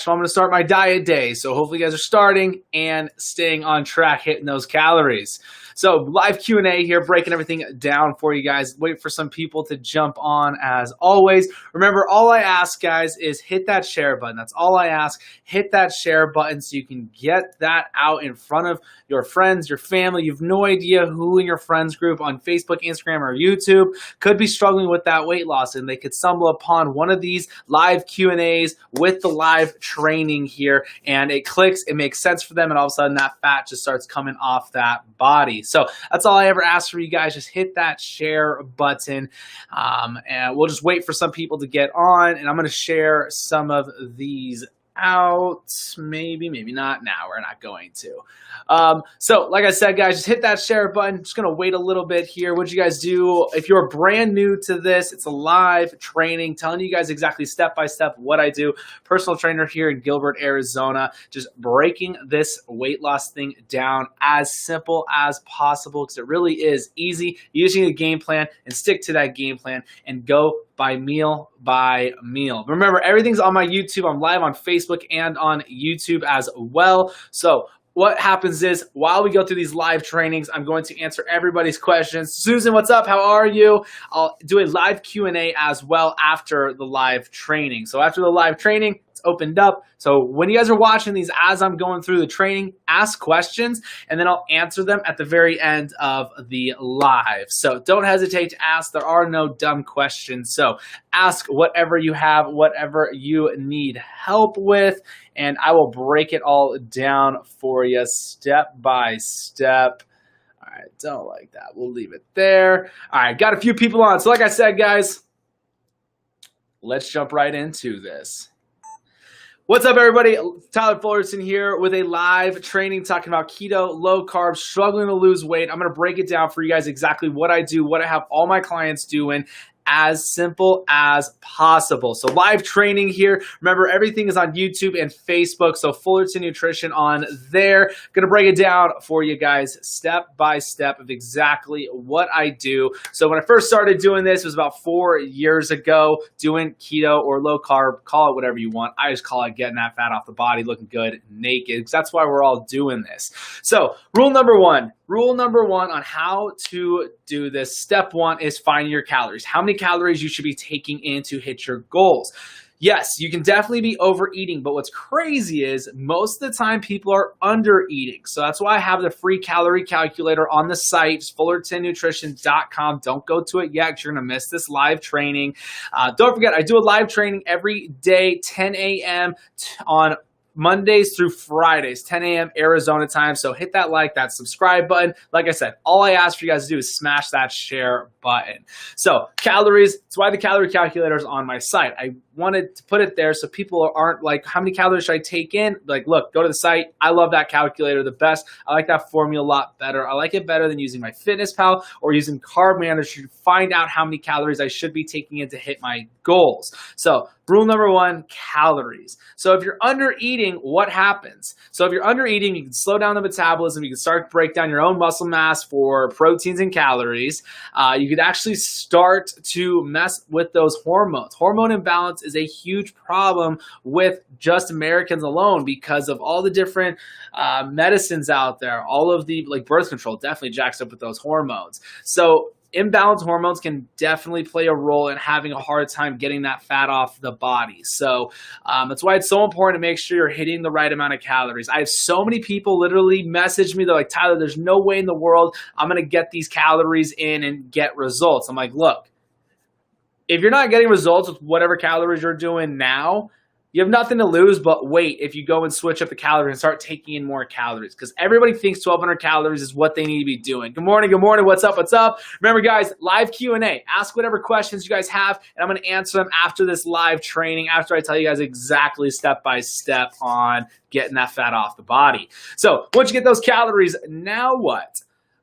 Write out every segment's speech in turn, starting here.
So I'm going to start my diet day. So hopefully you guys are starting and staying on track, hitting those calories. So live Q&A here, breaking everything down for you guys. Wait for some people to jump on as always. Remember, all I ask, guys, is hit that share button. That's all I ask. Hit that share button so you can get that out in front of your friends, your family. You have no idea who in your friends group on Facebook, Instagram, or YouTube could be struggling with that weight loss, and they could stumble upon one of these live Q&As with the live training here, and it clicks, it makes sense for them, and all of a sudden that fat just starts coming off that body. So that's all I ever ask for you guys. Just hit that share button, and we'll just wait for some people to get on, and I'm going to share some of these out. Maybe not now. We're not going to. So like I said, guys, just hit that share button. Just going to wait a little bit here. What you guys do, if you're brand new to this, it's a live training telling you guys exactly step by step what I do. Personal trainer here in Gilbert, Arizona, just breaking this weight loss thing down as simple as possible, because it really is easy. Using a game plan and stick to that game plan and go by meal by meal. Remember, everything's on my YouTube. I'm live on Facebook and on YouTube as well. So what happens is, while we go through these live trainings, I'm going to answer everybody's questions. Susan, what's up? How are you? I'll do a live Q&A as well after the live training. So after the live training, it's opened up. So when you guys are watching these as I'm going through the training, ask questions, and then I'll answer them at the very end of the live. So don't hesitate to ask. There are no dumb questions. So ask whatever you have, whatever you need help with, and I will break it all down for you step by step. All right, don't like that. We'll leave it there. All right, got a few people on. So like I said, guys, let's jump right into this. What's up, everybody? Tyler Fullerton here with a live training talking about keto, low carb, struggling to lose weight. I'm going to break it down for you guys exactly what I do, what I have all my clients doing, as simple as possible. So live training here. Remember, everything is on YouTube and Facebook. So Fullerton Nutrition on there. Going to break it down for you guys step by step of exactly what I do. So when I first started doing this, it was about 4 years ago, doing keto or low carb, call it whatever you want. I just call it getting that fat off the body, looking good, naked, because that's why we're all doing this. So rule number one on how to do this. Step one is finding your calories. How many calories you should be taking in to hit your goals. Yes, you can definitely be overeating, but what's crazy is most of the time people are under eating. So that's why I have the free calorie calculator on the site, fullertonnutrition.com. Don't go to it yet, because you're going to miss this live training. Don't forget, I do a live training every day, 10 a.m. on Mondays through Fridays, 10 a.m. Arizona time. So hit that like, that subscribe button. Like I said, all I ask for you guys to do is smash that share button. So calories, that's why the calorie calculator is on my site. I wanted to put it there so people aren't like, how many calories should I take in? Like, look, go to the site. I love that calculator the best. I like that formula a lot better. I like it better than using MyFitnessPal or using Carb Manager to find out how many calories I should be taking in to hit my goals. So rule number one, calories. So if you're under eating, what happens? So if you're under eating, you can slow down the metabolism. You can start to break down your own muscle mass for proteins and calories. You could actually start to mess with those hormones. Hormone imbalance is a huge problem with just Americans alone because of all the different medicines out there. All of the like birth control definitely jacks up with those hormones. So imbalanced hormones can definitely play a role in having a hard time getting that fat off the body. So that's why it's so important to make sure you're hitting the right amount of calories. I have so many people literally message me. They're like, Tyler, there's no way in the world I'm going to get these calories in and get results. I'm like, look, if you're not getting results with whatever calories you're doing now, you have nothing to lose but wait if you go and switch up the calories and start taking in more calories, because everybody thinks 1,200 calories is what they need to be doing. Good morning. What's up? Remember, guys, live Q&A. Ask whatever questions you guys have, and I'm going to answer them after this live training, after I tell you guys exactly step by step on getting that fat off the body. So once you get those calories, now what?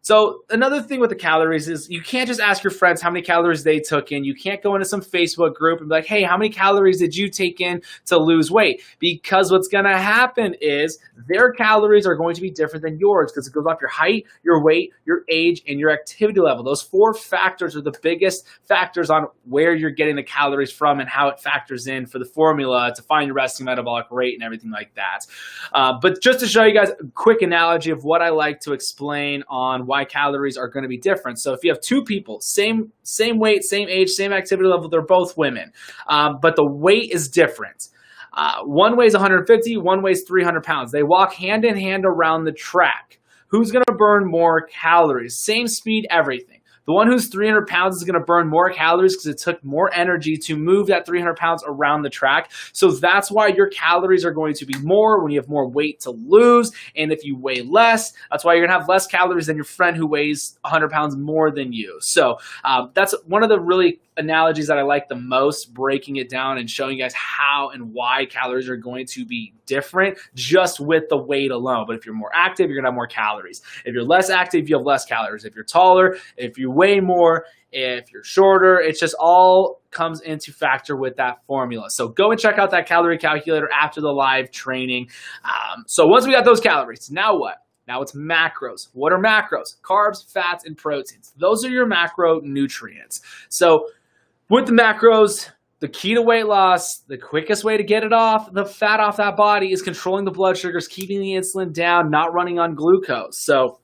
So another thing with the calories is you can't just ask your friends how many calories they took in. You can't go into some Facebook group and be like, hey, how many calories did you take in to lose weight? Because what's going to happen is their calories are going to be different than yours because it goes off your height, your weight, your age, and your activity level. Those 4 factors are the biggest factors on where you're getting the calories from and how it factors in for the formula to find your resting metabolic rate and everything like that. But just to show you guys a quick analogy of what I like to explain on why calories are going to be different. So if you have 2 people, same weight, same age, same activity level, they're both women, but the weight is different. One weighs 150, one weighs 300 pounds. They walk hand in hand around the track. Who's going to burn more calories? Same speed, everything. The one who's 300 pounds is going to burn more calories because it took more energy to move that 300 pounds around the track. So that's why your calories are going to be more when you have more weight to lose. And if you weigh less, that's why you're going to have less calories than your friend who weighs 100 pounds more than you. So that's one of the really analogies that I like the most, breaking it down and showing you guys how and why calories are going to be different just with the weight alone. But if you're more active, you're going to have more calories. If you're less active, you have less calories. If you're taller, if you weigh more, if you're shorter, it's just all comes into factor with that formula. So go and check out that calorie calculator after the live training. So once we got those calories, now what? Now it's macros. What are macros? Carbs, fats, and proteins. Those are your macronutrients. So with the macros, the key to weight loss, the quickest way to get it off, the fat off that body, is controlling the blood sugars, keeping the insulin down, not running on glucose. So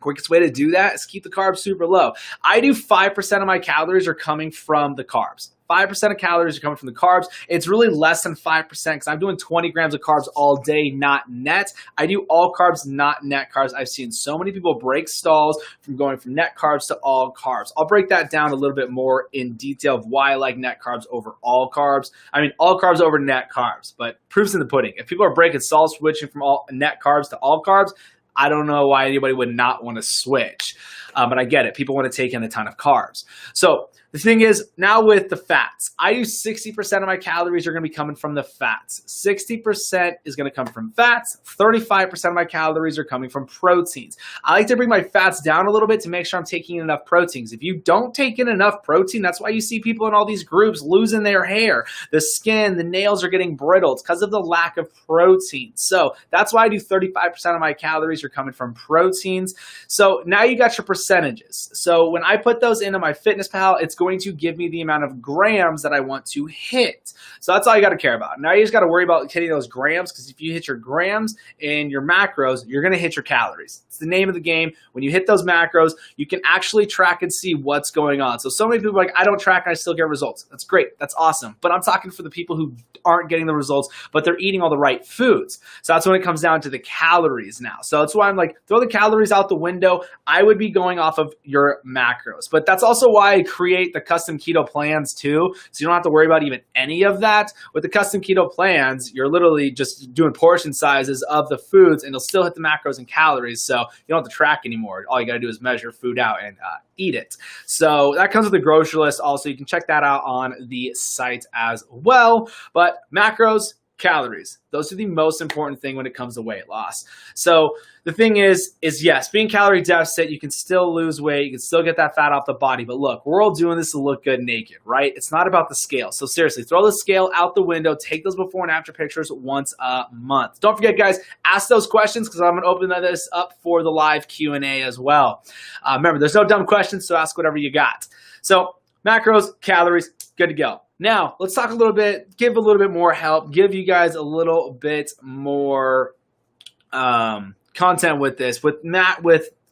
quickest way to do that is keep the carbs super low. I do 5% of my calories are coming from the carbs. 5% of calories are coming from the carbs. It's really less than 5% because I'm doing 20 grams of carbs all day, not net. I do all carbs, not net carbs. I've seen so many people break stalls from going from net carbs to all carbs. I'll break that down a little bit more in detail of why I like net carbs over all carbs. I mean, all carbs over net carbs, but proof's in the pudding. If people are breaking stalls, switching from all net carbs to all carbs, I don't know why anybody would not want to switch, but I get it. People want to take in a ton of carbs. So the thing is, now with the fats, I use 60% of my calories are going to be coming from the fats. 60% is going to come from fats. 35% of my calories are coming from proteins. I like to bring my fats down a little bit to make sure I'm taking in enough proteins. If you don't take in enough protein, that's why you see people in all these groups losing their hair. The skin, the nails are getting brittle. It's because of the lack of protein. So that's why I do 35% of my calories are coming from proteins. So now you got your percentages. So when I put those into my Fitness Pal, it's going to give me the amount of grams that I want to hit. So that's all you got to care about. Now you just got to worry about hitting those grams, because if you hit your grams and your macros, you're going to hit your calories. It's the name of the game. When you hit those macros, you can actually track and see what's going on. So many people are like, I don't track and I still get results. That's great. That's awesome. But I'm talking for the people who aren't getting the results, but they're eating all the right foods. So that's when it comes down to the calories now. So that's why I'm like, throw the calories out the window. I would be going off of your macros. But that's also why I create the custom keto plans too. So you don't have to worry about even any of that. With the custom keto plans, you're literally just doing portion sizes of the foods and you'll still hit the macros and calories. So you don't have to track anymore. All you got to do is measure food out and eat it. So that comes with the grocery list also. You can check that out on the site as well. But macros, calories, those are the most important thing when it comes to weight loss. So the thing is yes, being calorie deficit, you can still lose weight, you can still get that fat off the body, but look, we're all doing this to look good naked, right? It's not about the scale. So seriously, throw the scale out the window, take those before and after pictures once a month. Don't forget, guys, ask those questions because I'm going to open this up for the live Q&A as well. Remember, there's no dumb questions, so ask whatever you got. So macros, calories, good to go. Now, let's talk a little bit, give a little bit more help, give you guys a little bit more content with this, with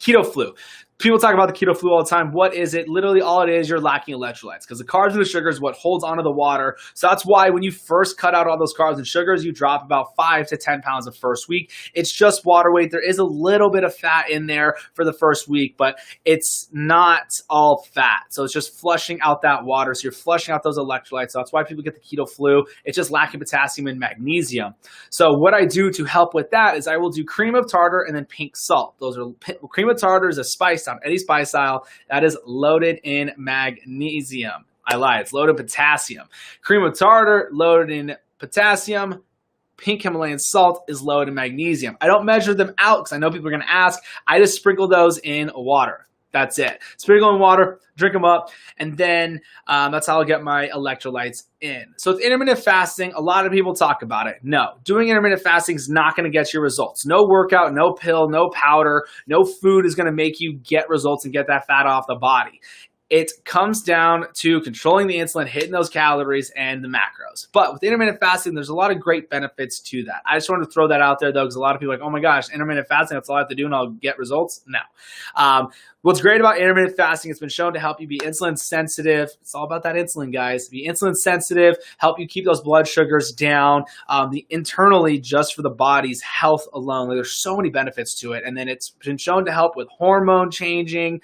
keto flu. People talk about the keto flu all the time. What is it? Literally all it is, you're lacking electrolytes because the carbs and the sugars is what holds onto the water. So that's why when you first cut out all those carbs and sugars, you drop about 5 to 10 pounds the first week. It's just water weight. There is a little bit of fat in there for the first week, but it's not all fat. So it's just flushing out that water. So you're flushing out those electrolytes. So that's why people get the keto flu. It's just lacking potassium and magnesium. So what I do to help with that is I will do cream of tartar and then pink salt. Those are cream of tartar is a spice on any spice aisle that is loaded in magnesium. I lied, it's loaded in potassium. Cream of tartar, loaded in potassium. Pink Himalayan salt is low in magnesium. I don't measure them out because I know people are going to ask. I just sprinkle those in water. That's it. Sprinkle in water, drink them up, and then that's how I'll get my electrolytes in. So with intermittent fasting, a lot of people talk about it. No, doing intermittent fasting is not going to get you results. No workout, no pill, no powder, no food is going to make you get results and get that fat off the body. It comes down to controlling the insulin, hitting those calories, and the macros. But with intermittent fasting, there's a lot of great benefits to that. I just wanted to throw that out there, though, because a lot of people are like, oh my gosh, intermittent fasting, that's all I have to do and I'll get results? No. What's great about intermittent fasting, it's been shown to help you be insulin sensitive. It's all about that insulin, guys. Be insulin sensitive, help you keep those blood sugars down, internally just for the body's health alone. There's so many benefits to it. And then it's been shown to help with hormone changing.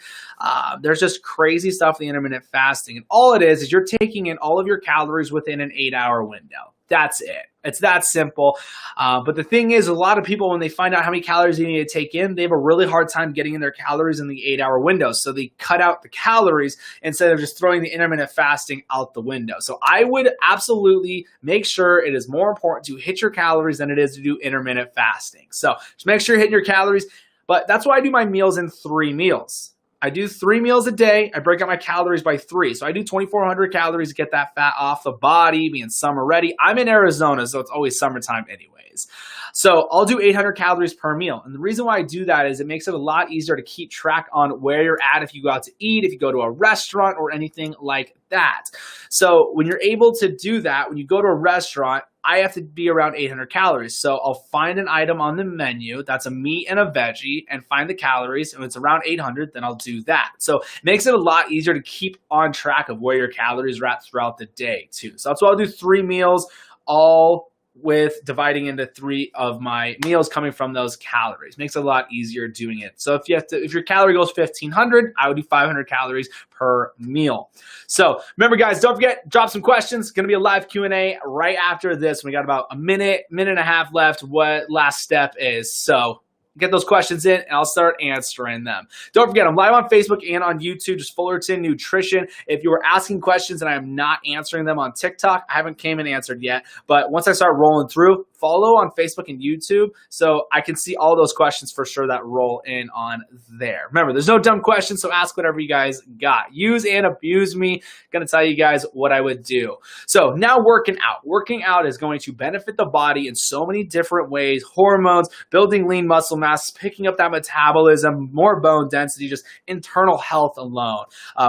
There's just crazy stuff with the intermittent fasting. And all it is you're taking in all of your calories within an 8-hour window. That's it. It's that simple. But the thing is, a lot of people, when they find out how many calories they need to take in, they have a really hard time getting in their calories in the 8-hour window. So they cut out the calories instead of just throwing the intermittent fasting out the window. So I would absolutely make sure it is more important to hit your calories than it is to do intermittent fasting. So just make sure you're hitting your calories. But that's why I do my meals in 3 meals. I do 3 meals a day. I break out my calories by 3. So I do 2,400 calories to get that fat off the body, being summer ready. I'm in Arizona, so it's always summertime anyways. So I'll do 800 calories per meal. And the reason why I do that is it makes it a lot easier to keep track on where you're at if you go out to eat, if you go to a restaurant or anything like that. So when you're able to do that, when you go to a restaurant, I have to be around 800 calories. So I'll find an item on the menu that's a meat and a veggie and find the calories. And if it's around 800, then I'll do that. So it makes it a lot easier to keep on track of where your calories are at throughout the day too. So that's why I'll do 3 meals, all with dividing into 3 of my meals coming from those calories. Makes it a lot easier doing it. So if your calorie goes 1,500, I would do 500 calories per meal. So remember, guys, don't forget, drop some questions. It's going to be a live Q&A right after this. We got about a minute and a half left. What last step is. So get those questions in and I'll start answering them. Don't forget, I'm live on Facebook and on YouTube, just Fullerton Nutrition. If you were asking questions and I am not answering them on TikTok, I haven't came and answered yet. But once I start rolling through, follow on Facebook and YouTube so I can see all those questions for sure that roll in on there. Remember, there's no dumb questions, so ask whatever you guys got. Use and abuse me. Gonna tell you guys what I would do. So now working out. Working out is going to benefit the body in so many different ways. Hormones, building lean muscle mass, picking up that metabolism, more bone density, just internal health alone.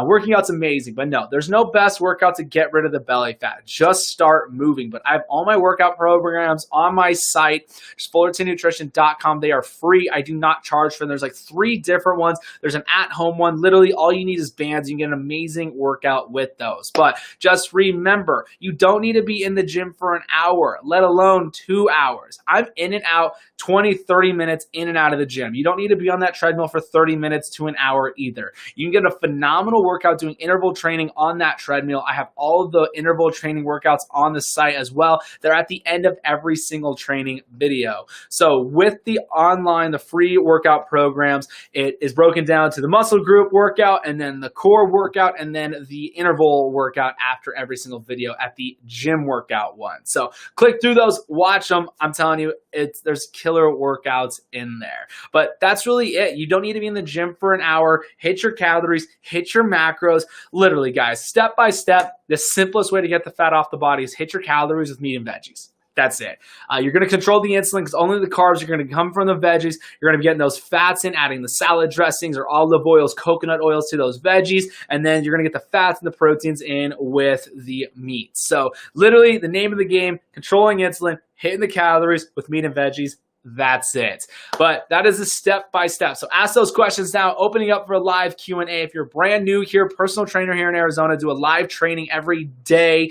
Working out's amazing, but no, there's no best workout to get rid of the belly fat. Just start moving. But I have all my workout programs on my site, just FullertonNutrition.com. They are free. I do not charge for them. There's like 3 different ones. There's an at-home one. Literally, all you need is bands. You can get an amazing workout with those. But just remember, you don't need to be in the gym for an hour, let alone 2 hours. I'm in and out 20, 30 minutes in and out of the gym. You don't need to be on that treadmill for 30 minutes to an hour either. You can get a phenomenal workout doing interval training on that treadmill. I have all of the interval training workouts on the site as well. They're at the end of every single training video. So with the online, the free workout programs, it is broken down to the muscle group workout and then the core workout and then the interval workout after every single video at the gym workout one. So click through those, watch them. I'm telling you, there's killer workouts in there. But that's really it. You don't need to be in the gym for an hour. Hit your calories, hit your macros. Literally, guys, step by step, the simplest way to get the fat off the body is hit your calories with meat and veggies. That's it. You're going to control the insulin because only the carbs are going to come from the veggies. You're going to be getting those fats in, adding the salad dressings or olive oils, coconut oils to those veggies. And then you're going to get the fats and the proteins in with the meat. So literally the name of the game, controlling insulin, hitting the calories with meat and veggies. That's it. But that is a step by step. So ask those questions now. Opening up for a live Q&A. If you're brand new here, personal trainer here in Arizona, do a live training every day,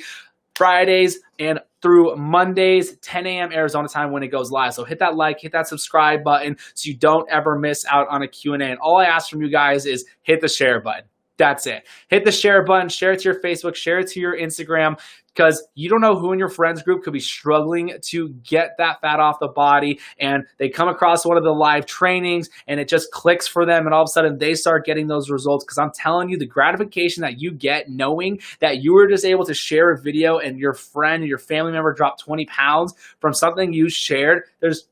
Fridays and through Mondays, 10 a.m. Arizona time when it goes live. So hit that like, hit that subscribe button so you don't ever miss out on a Q&A. And all I ask from you guys is hit the share button. That's it. Hit the share button, share it to your Facebook, share it to your Instagram, because you don't know who in your friends group could be struggling to get that fat off the body, and they come across one of the live trainings and it just clicks for them, and all of a sudden they start getting those results. Because I'm telling you, the gratification that you get knowing that you were just able to share a video and your friend, your family member dropped 20 pounds from something you shared, there's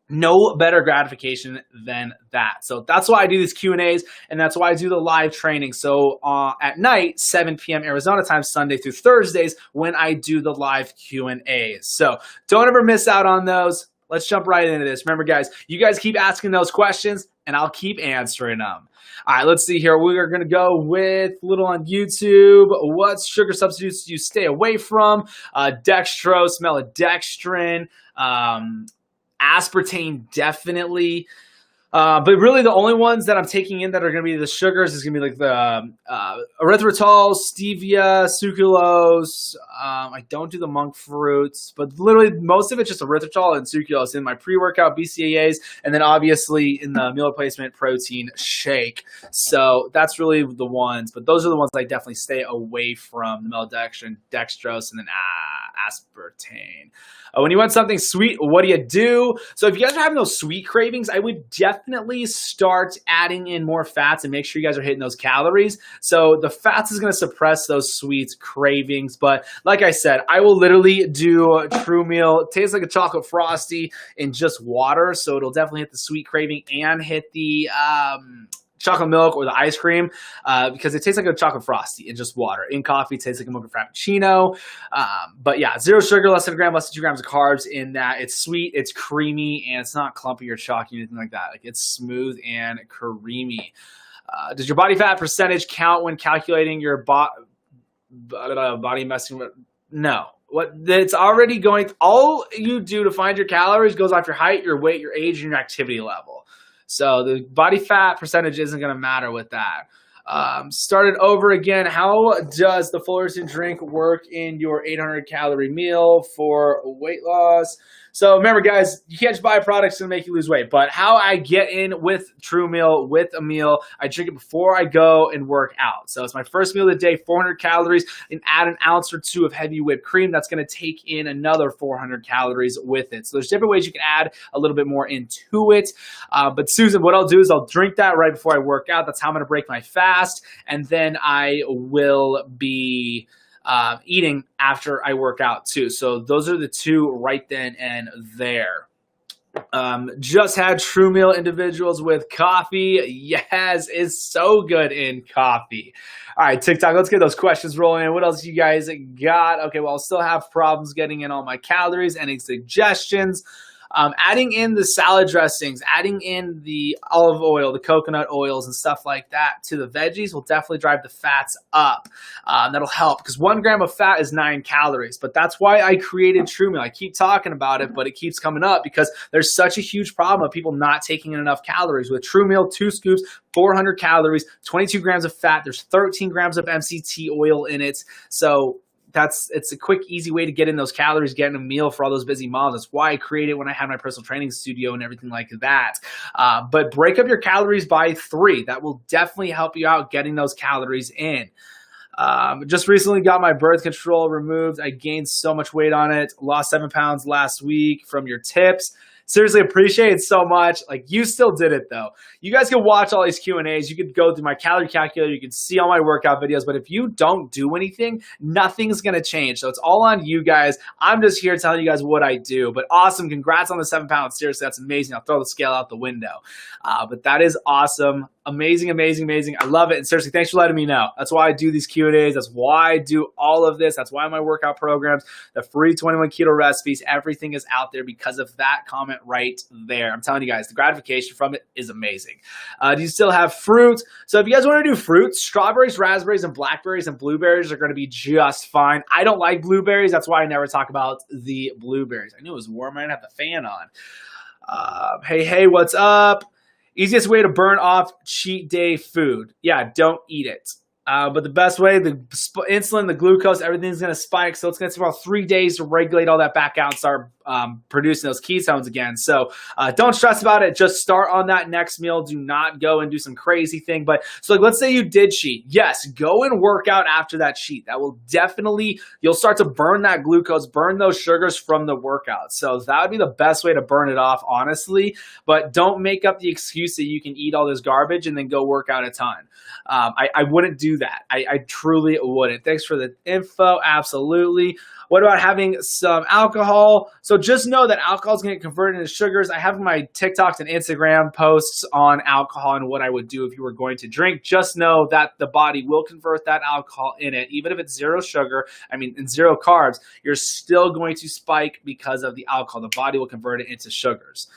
no better gratification than that. So that's why I do these Q&As, and that's why I do the live training. So at night, 7 p.m. Arizona time, Sunday through Thursdays, when I do the live Q&As. So don't ever miss out on those. Let's jump right into this. Remember, guys, you guys keep asking those questions, and I'll keep answering them. All right, let's see here. We are going to go with a little on YouTube. What sugar substitutes do you stay away from? Dextrose, maltodextrin, aspartame, definitely. But really the only ones that I'm taking in that are going to be the sugars is going to be like the erythritol, stevia, sucralose. I don't do the monk fruits, but literally most of it's just erythritol and sucralose in my pre-workout BCAAs, and then obviously in the meal replacement protein shake. So that's really the ones, but those are the ones that I definitely stay away from: the maltodextrin, dextrose, and then aspartame. When you want something sweet, what do you do? So if you guys are having those sweet cravings, I would definitely start adding in more fats and make sure you guys are hitting those calories. So the fats is going to suppress those sweet cravings. But like I said, I will literally do True Meal. It tastes like a chocolate frosty in just water. So it'll definitely hit the sweet craving and hit the chocolate milk or the ice cream, because it tastes like a chocolate frosty in just water. In coffee, it tastes like a mocha frappuccino. But yeah, 0 sugar, less than a gram, less than 2 grams of carbs in that. It's sweet, it's creamy, and it's not clumpy or chalky or anything like that. Like, it's smooth and creamy. Does your body fat percentage count when calculating your body mass? No. It's already going. All you do to find your calories goes off your height, your weight, your age, and your activity level. So the body fat percentage isn't going to matter with that. Started over again. How does the Fullerton drink work in your 800 calorie meal for weight loss? So remember, guys, you can't just buy a product that's going to make you lose weight. But how I get in with True Meal, with a meal, I drink it before I go and work out. So it's my first meal of the day, 400 calories, and add an ounce or two of heavy whipped cream. That's going to take in another 400 calories with it. So there's different ways you can add a little bit more into it. But Susan, what I'll do is I'll drink that right before I work out. That's how I'm going to break my fast. And then I will be eating after I work out too. So those are the two right then and there. Just had True Meal individuals with coffee. Yes, it's so good in coffee. All right, TikTok, let's get those questions rolling in. What else you guys got? Okay, well, I'll still have problems getting in all my calories. Any suggestions? Adding in the salad dressings, adding in the olive oil, the coconut oils and stuff like that to the veggies will definitely drive the fats up. That'll help, because 1 gram of fat is 9 calories. But that's why I created True Meal. I keep talking about it, but it keeps coming up because there's such a huge problem of people not taking in enough calories. With True Meal, 2 scoops, 400 calories, 22 grams of fat. There's 13 grams of MCT oil in it. So it's a quick, easy way to get in those calories, get in a meal for all those busy moms. That's why I created when I had my personal training studio and everything like that. But break up your calories by 3. That will definitely help you out getting those calories in. Just recently got my birth control removed. I gained so much weight on it. Lost 7 pounds last week from your tips. Seriously, appreciate it so much. Like, you still did it though. You guys can watch all these Q&As. You could go through my calorie calculator. You can see all my workout videos. But if you don't do anything, nothing's going to change. So it's all on you guys. I'm just here telling you guys what I do. But awesome. Congrats on the 7 pounds. Seriously, that's amazing. I'll throw the scale out the window. But that is awesome. Amazing, amazing, amazing. I love it. And seriously, thanks for letting me know. That's why I do these Q&As. That's why I do all of this. That's why my workout programs, the free 21 keto recipes, everything is out there because of that comment right there. I'm telling you guys, the gratification from it is amazing. Do you still have fruit? So if you guys want to do fruit, strawberries, raspberries, and blackberries and blueberries are going to be just fine. I don't like blueberries. That's why I never talk about the blueberries. I knew it was warm. I didn't have the fan on. Hey, what's up? Easiest way to burn off cheat day food. Yeah, don't eat it. But the best way, the insulin, the glucose, everything's going to spike. So it's going to take about 3 days to regulate all that back out and start producing those ketones again. So don't stress about it. Just start on that next meal. Do not go and do some crazy thing. But so like, let's say you did cheat. Yes, go and work out after that cheat. That will definitely, you'll start to burn that glucose, burn those sugars from the workout. So that would be the best way to burn it off, honestly. But don't make up the excuse that you can eat all this garbage and then go work out a ton. I wouldn't do that. I truly wouldn't. Thanks for the info. Absolutely. What about having some alcohol? So just know that alcohol is going to get converted into sugars. I have my TikToks and Instagram posts on alcohol and what I would do if you were going to drink. Just know that the body will convert that alcohol in it. Even if it's zero sugar, and zero carbs, you're still going to spike because of the alcohol. The body will convert it into sugars.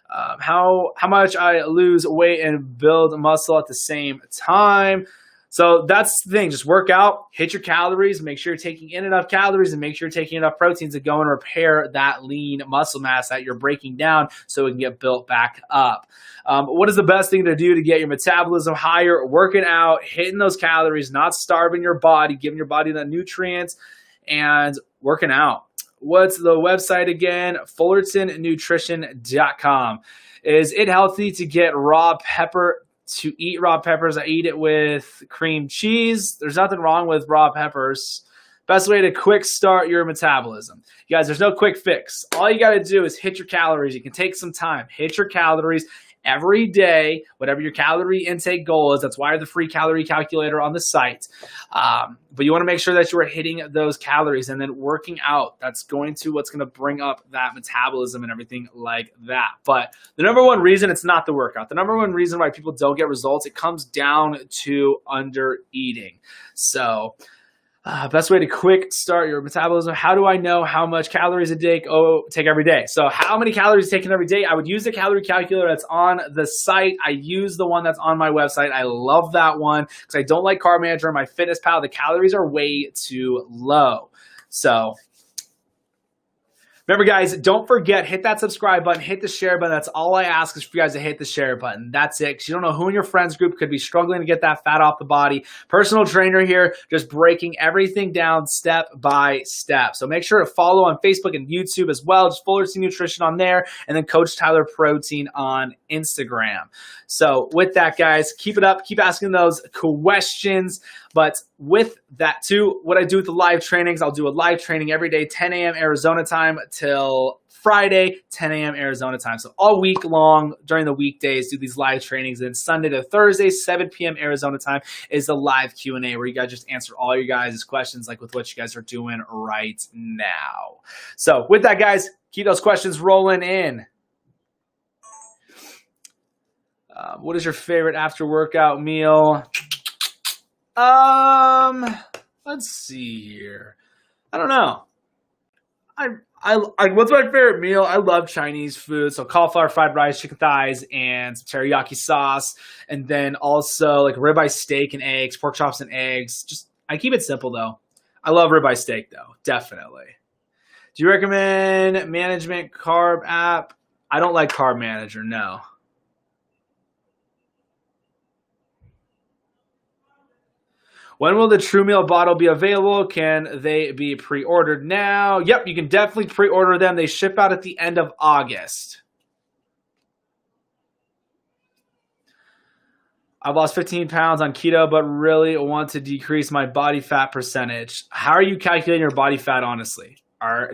How much I lose weight and build muscle at the same time. So that's the thing. Just work out, hit your calories, make sure you're taking in enough calories, and make sure you're taking enough proteins to go and repair that lean muscle mass that you're breaking down so it can get built back up. What is the best thing to do to get your metabolism higher? Working out, hitting those calories, not starving your body, giving your body the nutrients, and working out. What's the website again? FullertonNutrition.com. Is it healthy to get raw pepper? To eat raw peppers, I eat it with cream cheese. There's nothing wrong with raw peppers. Best way to quick start your metabolism. You guys, there's no quick fix. All you got to do is hit your calories. You can take some time. Hit your calories every day, whatever your calorie intake goal is. That's why the free calorie calculator on the site. But you want to make sure that you are hitting those calories and then working out. That's what's going to bring up that metabolism and everything like that. But the number one reason, it's not the workout. The number one reason why people don't get results, it comes down to under eating. So best way to quick start your metabolism. How do I know how much calories a day take every day? So how many calories taken every day? I would use the calorie calculator that's on the site. I use the one that's on my website. I love that one because I don't like Carb Manager and my Fitness Pal. The calories are way too low. So remember, guys, don't forget, hit that subscribe button, hit the share button. That's all I ask is for you guys to hit the share button. That's it, because you don't know who in your friends group could be struggling to get that fat off the body. Personal trainer here, just breaking everything down step by step. So make sure to follow on Facebook and YouTube as well. Just Fullerton Nutrition on there, and then Coach Tyler Protein on Instagram. So with that, guys, keep it up. Keep asking those questions. But with that too, what I do with the live trainings, I'll do a live training every day, 10 a.m. Arizona time till Friday, 10 a.m. Arizona time. So all week long during the weekdays, do these live trainings. And Sunday to Thursday, 7 p.m. Arizona time is the live Q&A where you guys just answer all your guys' questions like with what you guys are doing right now. So with that, guys, keep those questions rolling in. What is your favorite after workout meal? Let's see here. I don't know. What's my favorite meal? I love Chinese food. So cauliflower fried rice, chicken thighs, and some teriyaki sauce. And then also like ribeye steak and eggs, pork chops and eggs. I keep it simple though. I love ribeye steak though. Definitely. Do you recommend management carb app? I don't like Carb Manager, no. When will the True Meal bottle be available? Can they be pre-ordered now? Yep, you can definitely pre-order them. They ship out at the end of August. I've lost 15 pounds on keto, but really want to decrease my body fat percentage. How are you calculating your body fat, honestly?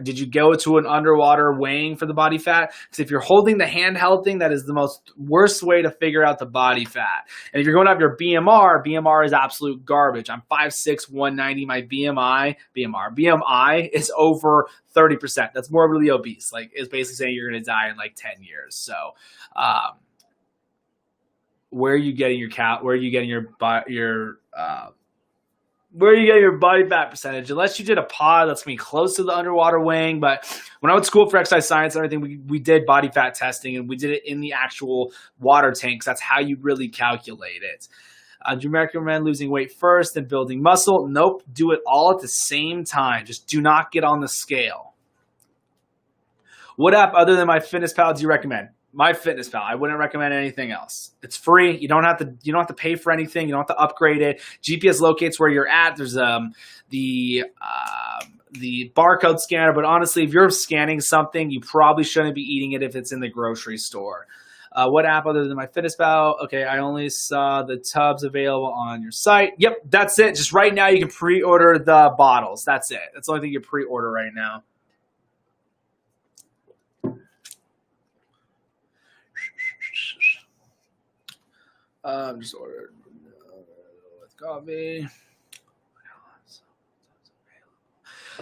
Did you go to an underwater weighing for the body fat? Because if you're holding the handheld thing, that is the worst way to figure out the body fat. And if you're going to have your BMR is absolute garbage. I'm 5'6", 190. My BMI is over 30%. That's morbidly obese. Like, it's basically saying you're going to die in like 10 years. So, where are you getting your body fat percentage? Unless you did a pod, that's me close to the underwater weighing. But when I went to school for exercise science and everything, we did body fat testing, and we did it in the actual water tanks. That's how you really calculate it. Do you recommend losing weight first and building muscle? Nope. Do it all at the same time. Just do not get on the scale. What app other than my Fitness Pal do you recommend? MyFitnessPal. I wouldn't recommend anything else. It's free. You don't have to pay for anything. You don't have to upgrade it. GPS locates where you're at. There's the barcode scanner, but honestly, if you're scanning something, you probably shouldn't be eating it if it's in the grocery store. What app other than MyFitnessPal? Okay, I only saw the tubs available on your site. Yep, that's it. Just right now, you can pre-order the bottles. That's it. That's the only thing you pre-order right now. Just ordered with coffee.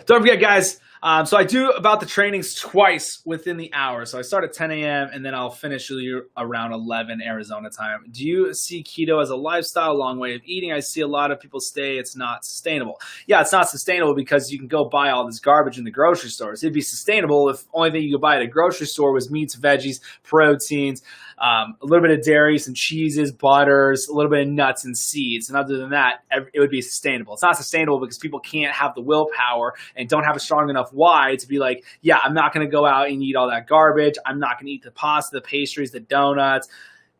Don't forget, guys. So I do about the trainings twice within the hour. So I start at 10 a.m. and then I'll finish around 11 Arizona time. Do you see keto as a lifestyle, long way of eating? I see a lot of people say it's not sustainable. Yeah, it's not sustainable because you can go buy all this garbage in the grocery stores. It'd be sustainable if only thing you could buy at a grocery store was meats, veggies, proteins, a little bit of dairy, some cheeses, butters, a little bit of nuts and seeds. And other than that, it would be sustainable. It's not sustainable because people can't have the willpower and don't have a strong enough why to be like, yeah, I'm not going to go out and eat all that garbage. I'm not going to eat the pasta, the pastries, the donuts.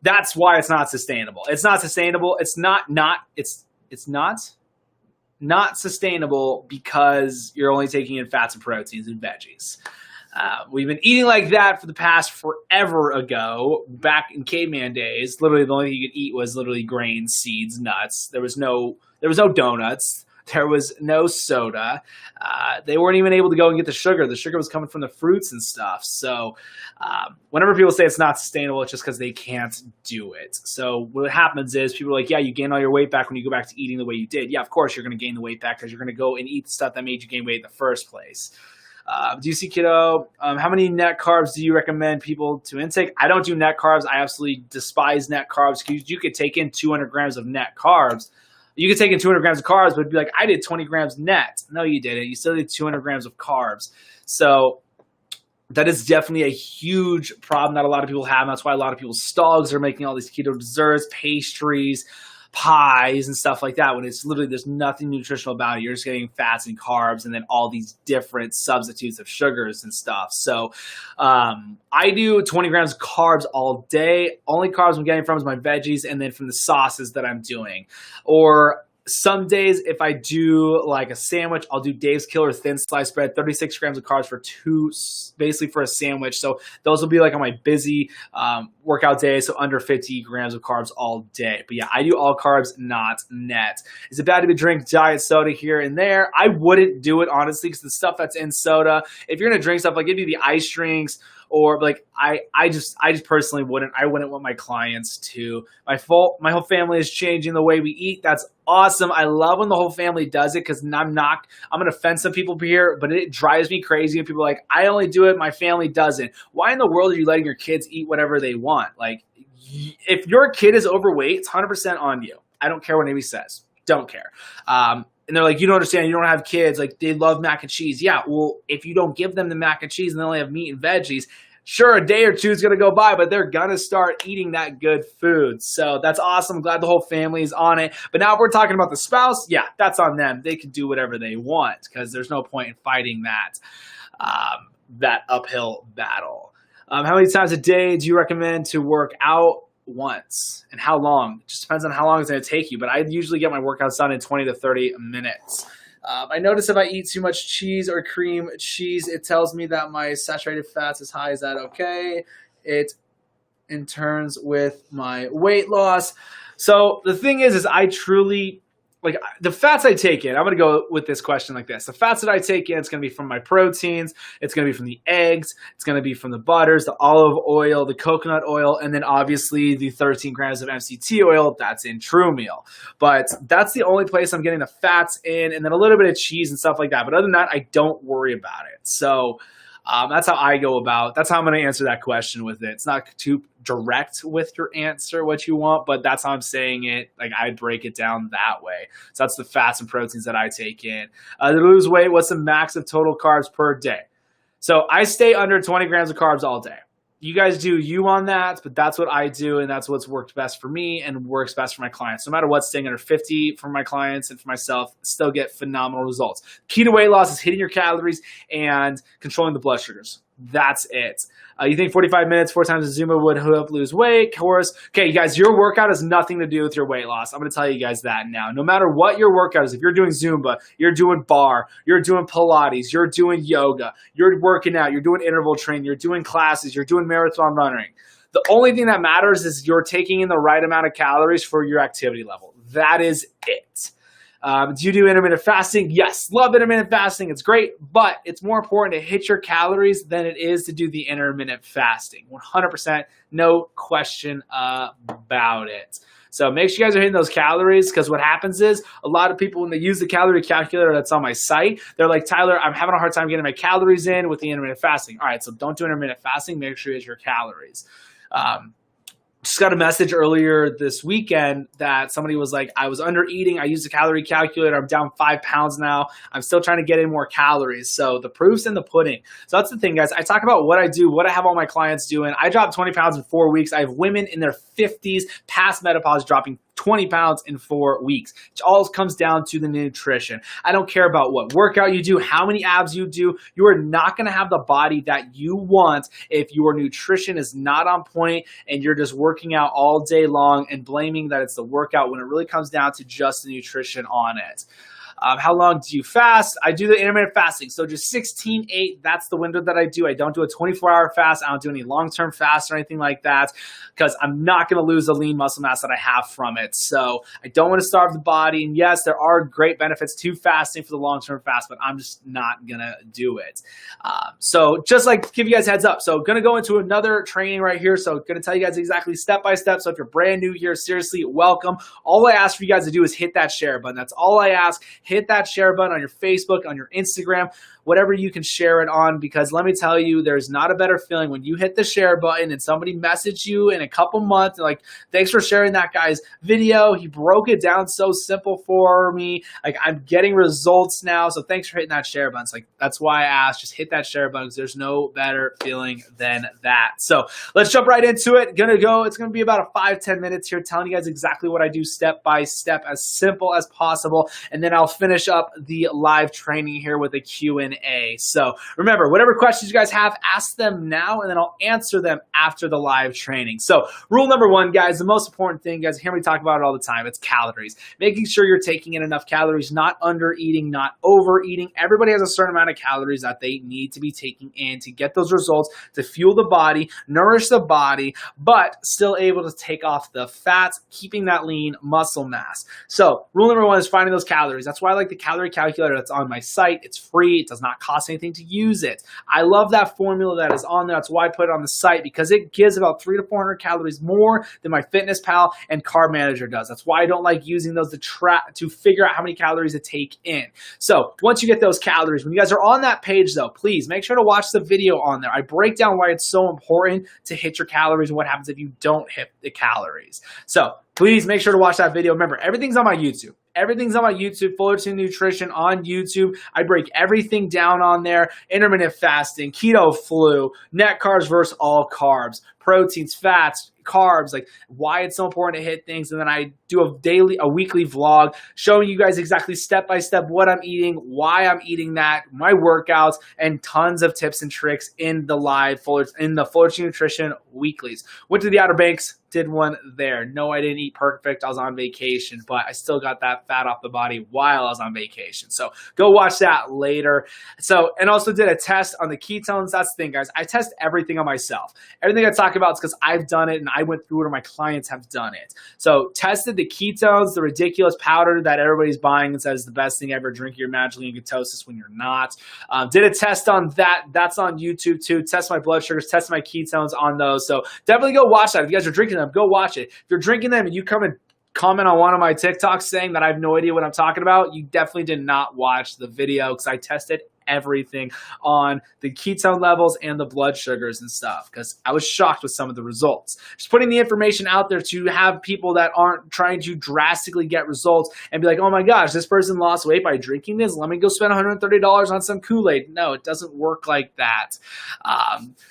That's why it's not sustainable. It's not sustainable. It's not sustainable because you're only taking in fats and proteins and veggies. We've been eating like that for the past forever ago, back in caveman days. Literally, the only thing you could eat was literally grains, seeds, nuts. There was no donuts. There was no soda. They weren't even able to go and get the sugar. The sugar was coming from the fruits and stuff. So whenever people say it's not sustainable, it's just because they can't do it. So what happens is people are like, yeah, you gain all your weight back when you go back to eating the way you did. Yeah, of course you're going to gain the weight back because you're going to go and eat the stuff that made you gain weight in the first place. Do you see keto? How many net carbs do you recommend people to intake? I don't do net carbs. I absolutely despise net carbs because you could take in 200 grams of net carbs. You could take in 200 grams of carbs, but it'd be like, I did 20 grams net. No, you didn't. You still did 200 grams of carbs. So that is definitely a huge problem that a lot of people have. And that's why a lot of people's dogs are making all these keto desserts, pastries, pies and stuff like that when it's literally there's nothing nutritional about it. You're just getting fats and carbs and then all these different substitutes of sugars and stuff. So I do 20 grams of carbs all day. Only carbs I'm getting from is my veggies and then from the sauces that I'm doing. Or some days, if I do like a sandwich, I'll do Dave's Killer thin slice bread, 36 grams of carbs basically for a sandwich. So those will be like on my busy workout day. So under 50 grams of carbs all day. But yeah, I do all carbs, not net. Is it bad to drink diet soda here and there? I wouldn't do it, honestly, because the stuff that's in soda, if you're going to drink stuff like maybe the ice drinks, or like I just personally wouldn't. I wouldn't want my clients to. My whole family is changing the way we eat. That's awesome. I love when the whole family does it because I'm going to offend some people here, but it drives me crazy when people are like, I only do it, my family doesn't. Why in the world are you letting your kids eat whatever they want? Like, if your kid is overweight, it's 100% on you. I don't care what anybody says. Don't care. And they're like, you don't understand. You don't have kids. Like, they love mac and cheese. Yeah, well, if you don't give them the mac and cheese and they only have meat and veggies, sure, a day or two is going to go by, but they're going to start eating that good food. So that's awesome. I'm glad the whole family is on it. But now if we're talking about the spouse, yeah, that's on them. They can do whatever they want because there's no point in fighting that uphill battle. How many times a day do you recommend to work out? Once. And how long? It just depends on how long it's going to take you. But I usually get my workouts done in 20 to 30 minutes. I notice if I eat too much cheese or cream cheese, it tells me that my saturated fats is high. Is that okay? It in turns with my weight loss. So the thing is I truly, like the fats I take in, I'm going to go with this question like this. The fats that I take in, it's going to be from my proteins. It's going to be from the eggs. It's going to be from the butters, the olive oil, the coconut oil, and then obviously the 13 grams of MCT oil that's in True Meal. But that's the only place I'm getting the fats in, and then a little bit of cheese and stuff like that. But other than that, I don't worry about it. So that's how I go about. That's how I'm going to answer that question with it. It's not too direct with your answer, what you want, but that's how I'm saying it. Like I break it down that way. So that's the fats and proteins that I take in. To lose weight, what's the max of total carbs per day? So I stay under 20 grams of carbs all day. You guys do you on that, but that's what I do, and that's what's worked best for me and works best for my clients. No matter what, staying under 50 for my clients and for myself, still get phenomenal results. Key to weight loss is hitting your calories and controlling the blood sugars. That's it. You think 45 minutes, 4 times a Zumba would help lose weight? Of course. Okay, you guys, your workout has nothing to do with your weight loss. I'm going to tell you guys that now. No matter what your workout is, if you're doing Zumba, you're doing bar, you're doing Pilates, you're doing yoga, you're working out, you're doing interval training, you're doing classes, you're doing marathon running. The only thing that matters is you're taking in the right amount of calories for your activity level. That is it. Do you do intermittent fasting? Yes, love intermittent fasting. It's great, but it's more important to hit your calories than it is to do the intermittent fasting. 100%, no question about it. So make sure you guys are hitting those calories, because what happens is a lot of people, when they use the calorie calculator that's on my site, they're like, Tyler, I'm having a hard time getting my calories in with the intermittent fasting. All right, so don't do intermittent fasting. Make sure you hit your calories. Just got a message earlier this weekend that somebody was like, I was under eating. I used a calorie calculator. I'm down 5 pounds now. I'm still trying to get in more calories. So the proof's in the pudding. So that's the thing, guys. I talk about what I do, what I have all my clients doing. I dropped 20 pounds in 4 weeks. I have women in their 50s past menopause dropping 20 pounds in 4 weeks. It all comes down to the nutrition. I don't care about what workout you do, how many abs you do. You are not going to have the body that you want if your nutrition is not on point and you're just working out all day long and blaming that it's the workout when it really comes down to just the nutrition on it. How long do you fast? I do the intermittent fasting. So just 16-8, that's the window that I do. I don't do a 24-hour fast. I don't do any long-term fast or anything like that, because I'm not going to lose the lean muscle mass that I have from it. So I don't want to starve the body. And yes, there are great benefits to fasting for the long-term fast, but I'm just not going to do it. So just like give you guys a heads up. So going to go into another training right here. So going to tell you guys exactly step by step. So if you're brand new here, seriously, welcome. All I ask for you guys to do is hit that share button. That's all I ask. Hit that share button on your Facebook, on your Instagram, whatever you can share it on, because let me tell you, there's not a better feeling when you hit the share button and somebody message you in a couple months and like, thanks for sharing that guy's video. He broke it down so simple for me. Like, I'm getting results now. So thanks for hitting that share button. It's like, that's why I asked, just hit that share button, because there's no better feeling than that. So let's jump right into it. It's going to be about a 5-10 minutes here telling you guys exactly what I do step by step, as simple as possible. And then I'll finish up the live training here with a Q&A. So remember, whatever questions you guys have, ask them now, and then I'll answer them after the live training. So rule number 1, guys, the most important thing, guys, hear me talk about it all the time, it's calories. Making sure you're taking in enough calories, not under eating, not overeating. Everybody has a certain amount of calories that they need to be taking in to get those results, to fuel the body, nourish the body, but still able to take off the fats, keeping that lean muscle mass. So rule number 1 is finding those calories. That's why I like the calorie calculator that's on my site. It's free. It does not cost anything to use it. I love that formula that is on there. That's why I put it on the site, because it gives about 300 to 400 calories more than my FitnessPal and Carb Manager does. That's why I don't like using those to figure out how many calories to take in. So once you get those calories, when you guys are on that page though, please make sure to watch the video on there. I break down why it's so important to hit your calories and what happens if you don't hit the calories. So please make sure to watch that video. Remember, everything's on my YouTube. Everything's on my YouTube, Fullerton Nutrition on YouTube. I break everything down on there. Intermittent fasting, keto flu, net carbs versus all carbs, proteins, fats, carbs, like why it's so important to hit things. And then I do a weekly vlog showing you guys exactly step by step what I'm eating, why I'm eating that, my workouts, and tons of tips and tricks in the Fullerton Nutrition weeklies. Went to the Outer Banks, did one there. No, I didn't eat perfect. I was on vacation, but I still got that fat off the body while I was on vacation. So go watch that later. So, and also did a test on the ketones. That's the thing, guys. I test everything on myself. Everything I talk about is because I've done it and I went through it, or my clients have done it. So tested the ketones, the ridiculous powder that everybody's buying and says the best thing ever, drink your magically in ketosis when you're not. Did a test on that. That's on YouTube too. Test my blood sugars, test my ketones on those. So definitely go watch that. If you guys are drinking them, go watch it. If you're drinking them and you come and comment on one of my TikToks saying that I have no idea what I'm talking about, you definitely did not watch the video, because I tested everything on the ketone levels and the blood sugars and stuff, because I was shocked with some of the results. Just putting the information out there to have people that aren't trying to drastically get results and be like, oh my gosh, this person lost weight by drinking this. Let me go spend $130 on some Kool-Aid. No, it doesn't work like that.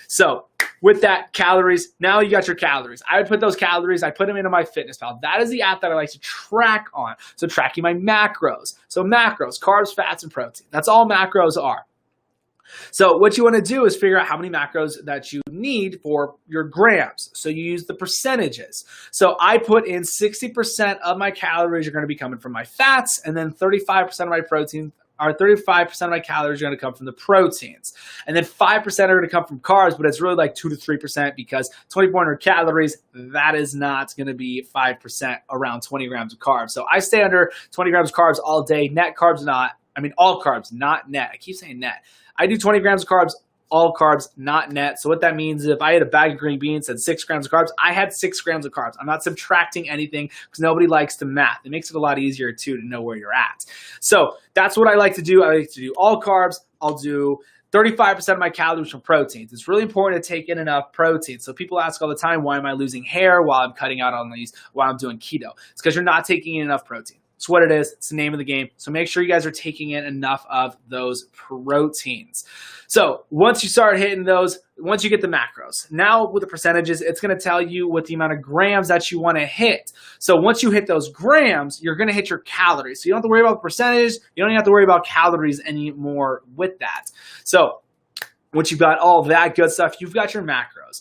So with that, calories, now you got your calories. I would put those calories, I put them into my FitnessPal. That is the app that I like to track on. So tracking my macros. So macros, carbs, fats, and protein. That's all macros are. So what you want to do is figure out how many macros that you need for your grams. So you use the percentages. So I put in 60% of my calories are going to be coming from my fats, and then 35% of my protein, or 35% of my calories are going to come from the proteins. And then 5% are going to come from carbs, but it's really like 2 to 3% because 2,400 calories, that is not going to be 5% around 20 grams of carbs. So I stay under 20 grams of carbs all day. Net carbs, all carbs, not net. I keep saying net. I do 20 grams of carbs, all carbs, not net. So what that means is if I had a bag of green beans and 6 grams of carbs, I had 6 grams of carbs. I'm not subtracting anything because nobody likes to math. It makes it a lot easier too to know where you're at. So that's what I like to do. I like to do all carbs. I'll do 35% of my calories from proteins. It's really important to take in enough protein. So people ask all the time, why am I losing hair while I'm cutting out on these, while I'm doing keto? It's because you're not taking in enough protein. It's what it is. It's the name of the game. So make sure you guys are taking in enough of those proteins. So once you start hitting those, once you get the macros, now with the percentages, it's going to tell you what the amount of grams that you want to hit. So once you hit those grams, you're going to hit your calories. So you don't have to worry about the percentages. You don't even have to worry about calories anymore with that. So once you've got all that good stuff, you've got your macros.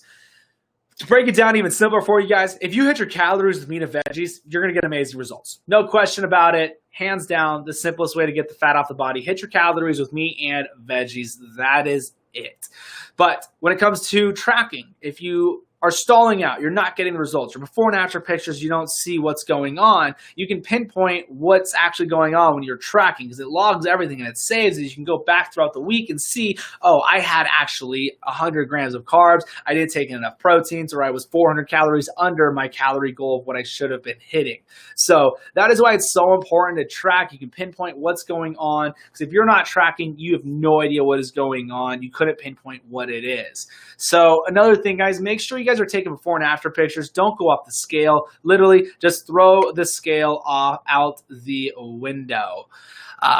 To break it down even simpler for you guys, if you hit your calories with meat and veggies, you're going to get amazing results. No question about it. Hands down, the simplest way to get the fat off the body. Hit your calories with meat and veggies. That is it. But when it comes to tracking, if you are stalling out, you're not getting the results, your before and after pictures, you don't see what's going on, you can pinpoint what's actually going on when you're tracking because it logs everything and it saves it. You can go back throughout the week and see, oh, I had actually 100 grams of carbs, I didn't take in enough proteins, or I was 400 calories under my calorie goal of what I should have been hitting. So that is why it's so important to track. You can pinpoint what's going on because if you're not tracking, you have no idea what is going on. You couldn't pinpoint what it is. So another thing, guys, make sure you guys are taking before and after pictures. Don't go off the scale. Literally, just throw the scale out the window.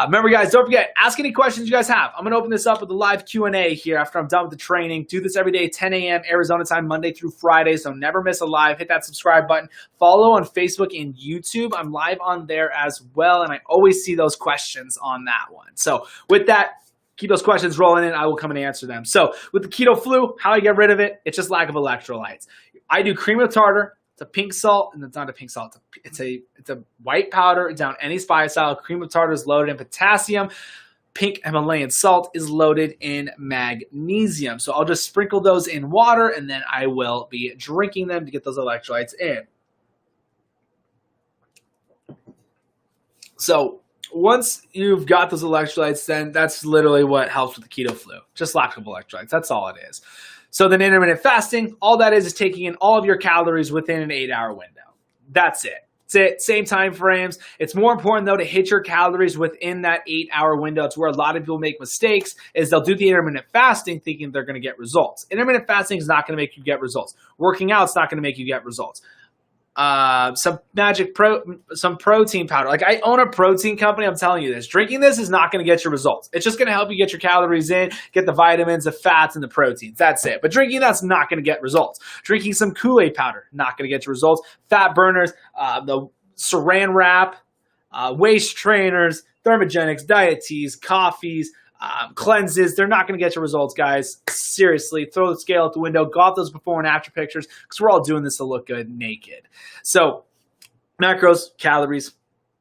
Remember, guys, don't forget, ask any questions you guys have. I'm going to open this up with a live Q&A here after I'm done with the training. Do this every day, 10 a.m. Arizona time, Monday through Friday, so never miss a live. Hit that subscribe button. Follow on Facebook and YouTube. I'm live on there as well, and I always see those questions on that one. So with that, keep those questions rolling in. I will come and answer them. So with the keto flu, how I get rid of it? It's just lack of electrolytes. I do cream of tartar. It's a pink salt, and it's not a pink salt. It's a white powder down any spice style. Cream of tartar is loaded in potassium. Pink Himalayan salt is loaded in magnesium. So I'll just sprinkle those in water, and then I will be drinking them to get those electrolytes in. So once you've got those electrolytes, then that's literally what helps with the keto flu. Just lack of electrolytes. That's all it is. So then intermittent fasting, all that is taking in all of your calories within an 8-hour window. That's it. That's it. Same time frames. It's more important, though, to hit your calories within that 8-hour window. It's where a lot of people make mistakes is they'll do the intermittent fasting thinking they're going to get results. Intermittent fasting is not going to make you get results. Working out is not going to make you get results. Some protein powder. Like, I own a protein company. I'm telling you this. Drinking this is not going to get your results. It's just going to help you get your calories in, get the vitamins, the fats, and the proteins. That's it. But drinking that's not going to get results. Drinking some Kool-Aid powder, not going to get your results. Fat burners, the saran wrap, waist trainers, thermogenics, diet teas, coffees, cleanses, they're not going to get your results, guys. Seriously, throw the scale out the window. Go off those before and after pictures because we're all doing this to look good naked. So macros, calories,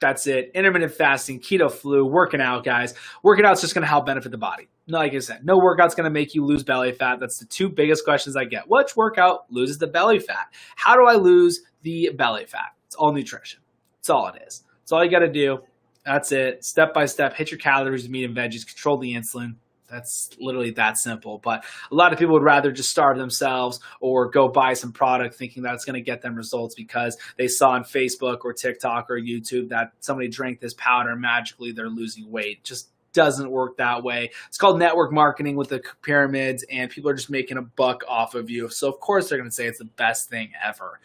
that's it. Intermittent fasting, keto flu, working out, guys. Working out is just going to help benefit the body. Like I said, no workout's going to make you lose belly fat. That's the two biggest questions I get. Which workout loses the belly fat? How do I lose the belly fat? It's all nutrition. That's all it is. That's all you got to do. That's it. Step by step, hit your calories, meat and veggies, control the insulin. That's literally that simple. But a lot of people would rather just starve themselves or go buy some product thinking that it's going to get them results because they saw on Facebook or TikTok or YouTube that somebody drank this powder and magically they're losing weight. Just doesn't work that way. It's called network marketing with the pyramids, and people are just making a buck off of you. So, of course, they're going to say it's the best thing ever.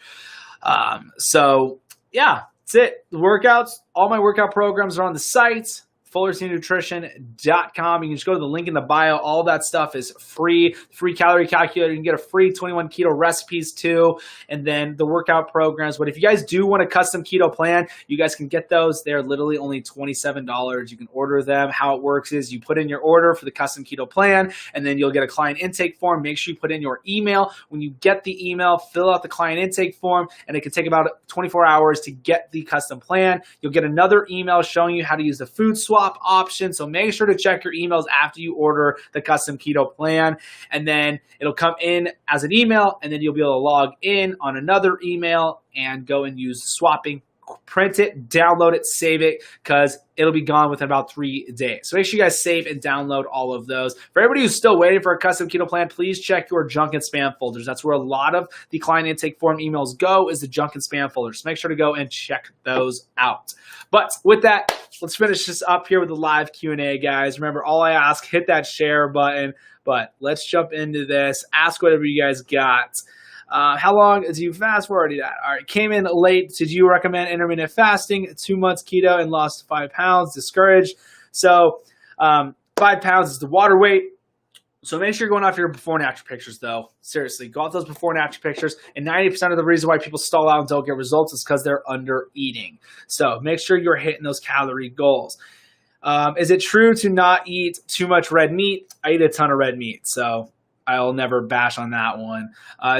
Yeah. That's it. The workouts, all my workout programs are on the site. fullertonnutrition.com. You can just go to the link in the bio. All that stuff is free. Free calorie calculator. You can get a free 21 keto recipes too, and then the workout programs. But if you guys do want a custom keto plan, you guys can get those. They're literally only $27. You can order them. How it works is you put in your order for the custom keto plan, and then you'll get a client intake form. Make sure you put in your email. When you get the email, fill out the client intake form, and it can take about 24 hours to get the custom plan. You'll get another email showing you how to use the food swap option. So make sure to check your emails after you order the custom keto plan, and then it'll come in as an email, and then you'll be able to log in on another email and go and use swapping. Print it, download it, save it, because it'll be gone within about 3 days. So make sure you guys save and download all of those. For everybody who's still waiting for a custom keto plan, please check your junk and spam folders. That's where a lot of the client intake form emails go, is the junk and spam folders. So make sure to go and check those out. But with that, let's finish this up here with the live Q&A, guys. Remember, all I ask, hit that share button. But let's jump into this. Ask whatever you guys got. How long do you fast? We're already at. All right. Came in late. Did you recommend intermittent fasting? 2 months keto and lost 5 pounds. Discouraged. So 5 pounds is the water weight. So make sure you're going off your before and after pictures, though. Seriously, go off those before and after pictures. And 90% of the reason why people stall out and don't get results is because they're under eating. So make sure you're hitting those calorie goals. Is it true to not eat too much red meat? I eat a ton of red meat, so I'll never bash on that one.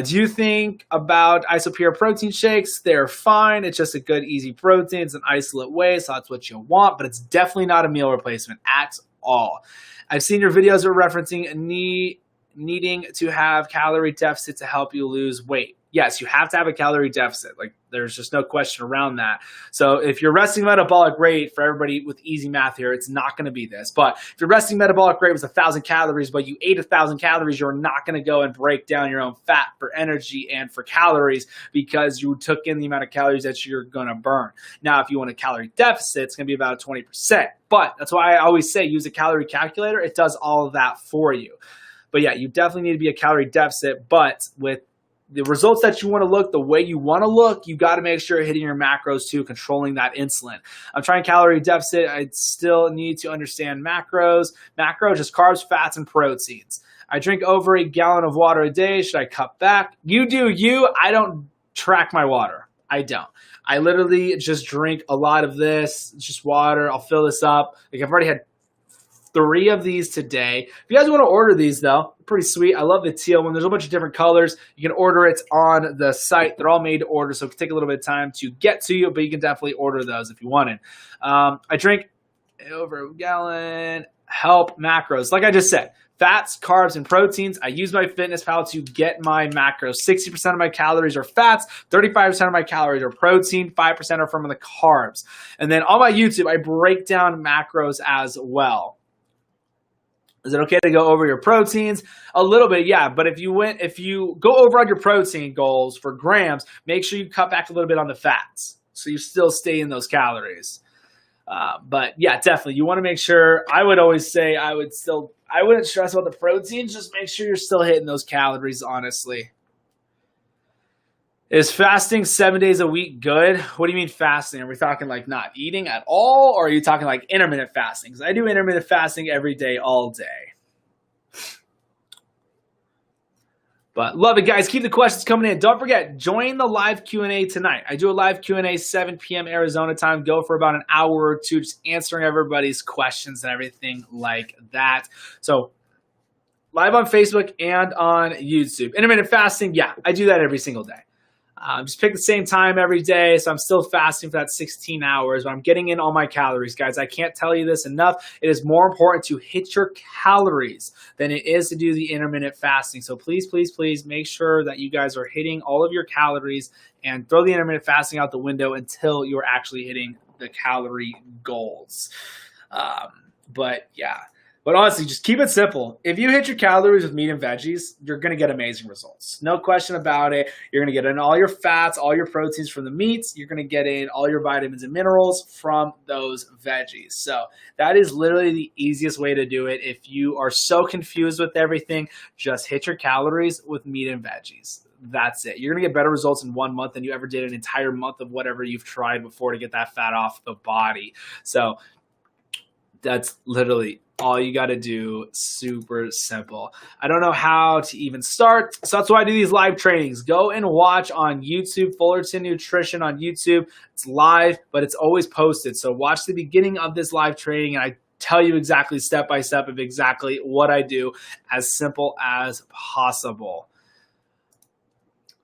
Do you think about isopure protein shakes? They're fine. It's just a good, easy protein. It's an isolate whey, so that's what you want, but it's definitely not a meal replacement at all. I've seen your videos are referencing needing to have calorie deficit to help you lose weight. Yes, you have to have a calorie deficit. Like, there's just no question around that. So if your resting metabolic rate, for everybody with easy math here, it's not going to be this. But if your resting metabolic rate was 1,000 calories, but you ate 1,000 calories, you're not going to go and break down your own fat for energy and for calories, because you took in the amount of calories that you're going to burn. Now, if you want a calorie deficit, it's going to be about 20%. But that's why I always say use a calorie calculator. It does all of that for you. But yeah, you definitely need to be a calorie deficit, but with the results that you want to look, the way you want to look, you got to make sure you're hitting your macros too, controlling that insulin. I'm trying calorie deficit. I still need to understand macros. Macros, just carbs, fats, and proteins. I drink over a gallon of water a day. Should I cut back? You do you. I don't track my water. I don't. I literally just drink a lot of this. It's just water. I'll fill this up. Like, I've already had 3 of these today. If you guys want to order these, though, pretty sweet. I love the teal one. There's a bunch of different colors. You can order it on the site. They're all made to order, so it can take a little bit of time to get to you, but you can definitely order those if you wanted. I drink over a gallon. Help macros. Like I just said, fats, carbs, and proteins. I use my MyFitnessPal to get my macros. 60% of my calories are fats, 35% of my calories are protein, 5% are from the carbs. And then on my YouTube, I break down macros as well. Is it okay to go over your proteins? A little bit, yeah. But if you go over on your protein goals for grams, make sure you cut back a little bit on the fats, so you still stay in those calories. But yeah, definitely, you want to make sure. I would always say I wouldn't stress about the proteins. Just make sure you're still hitting those calories. Honestly. Is fasting 7 days a week good? What do you mean fasting? Are we talking like not eating at all? Or are you talking like intermittent fasting? Because I do intermittent fasting every day, all day. But love it, guys. Keep the questions coming in. Don't forget, join the live Q&A tonight. I do a live Q&A 7 p.m. Arizona time. Go for about an hour or two, just answering everybody's questions and everything like that. So live on Facebook and on YouTube. Intermittent fasting, yeah, I do that every single day. Just pick the same time every day, so I'm still fasting for that 16 hours, but I'm getting in all my calories, guys. I can't tell you this enough. It is more important to hit your calories than it is to do the intermittent fasting. So please, please, please make sure that you guys are hitting all of your calories, and throw the intermittent fasting out the window until you're actually hitting the calorie goals. But yeah. But honestly, just keep it simple. If you hit your calories with meat and veggies, you're going to get amazing results. No question about it. You're going to get in all your fats, all your proteins from the meats. You're going to get in all your vitamins and minerals from those veggies. So that is literally the easiest way to do it. If you are so confused with everything, just hit your calories with meat and veggies. That's it. You're going to get better results in 1 month than you ever did an entire month of whatever you've tried before to get that fat off the body. So That's literally all you got to do. Super simple. I don't know how to even start. So that's why I do these live trainings. Go and watch on YouTube, Fullerton Nutrition on YouTube. It's live, but it's always posted. So watch the beginning of this live training, and I tell you exactly step by step of exactly what I do, as simple as possible.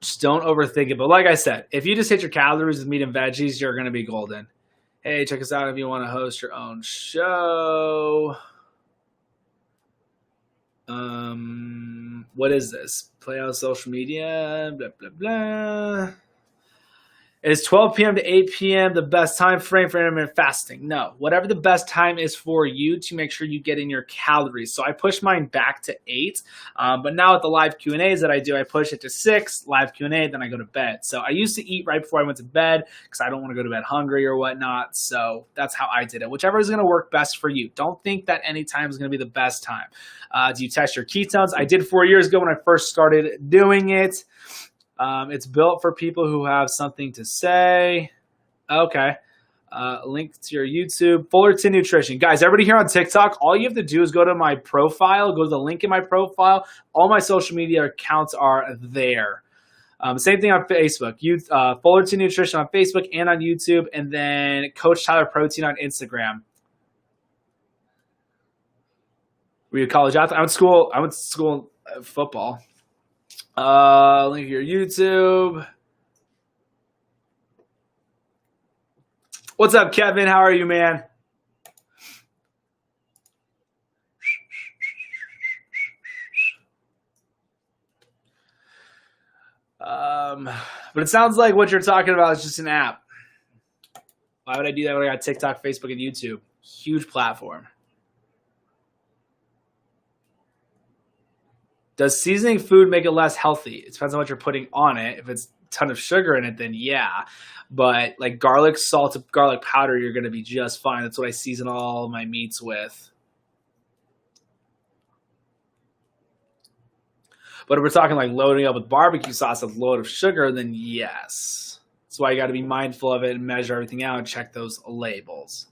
Just don't overthink it. But like I said, if you just hit your calories with meat and veggies, you're going to be golden. Hey, check us out if you want to host your own show. What is this? Play on social media, blah, blah, blah. Is 12 p.m. to 8 p.m. the best time frame for intermittent fasting? No. Whatever the best time is for you to make sure you get in your calories. So I push mine back to 8. But now with the live Q&As that I do, I push it to 6, live Q&A, then I go to bed. So I used to eat right before I went to bed because I don't want to go to bed hungry or whatnot. So that's how I did it. Whichever is going to work best for you. Don't think that any time is going to be the best time. Do you test your ketones? I did 4 years ago when I first started doing it. It's built for people who have something to say. Okay. Link to your YouTube. Fullerton Nutrition. Guys, everybody here on TikTok, all you have to do is go to my profile, go to the link in my profile. All my social media accounts are there. Same thing on Facebook. Fullerton Nutrition on Facebook and on YouTube. And then Coach Tyler Protein on Instagram. Were you a college athlete? I went to school football. Link your YouTube. What's up, Kevin? How are you, man? But it sounds like what you're talking about is just an app. Why would I do that when I got TikTok, Facebook, and YouTube? Huge platform. Does seasoning food make it less healthy? It depends on what you're putting on it. If it's a ton of sugar in it, then yeah. But like garlic salt, garlic powder, you're going to be just fine. That's what I season all my meats with. But if we're talking like loading up with barbecue sauce with a load of sugar, then yes. That's why you got to be mindful of it and measure everything out and check those labels.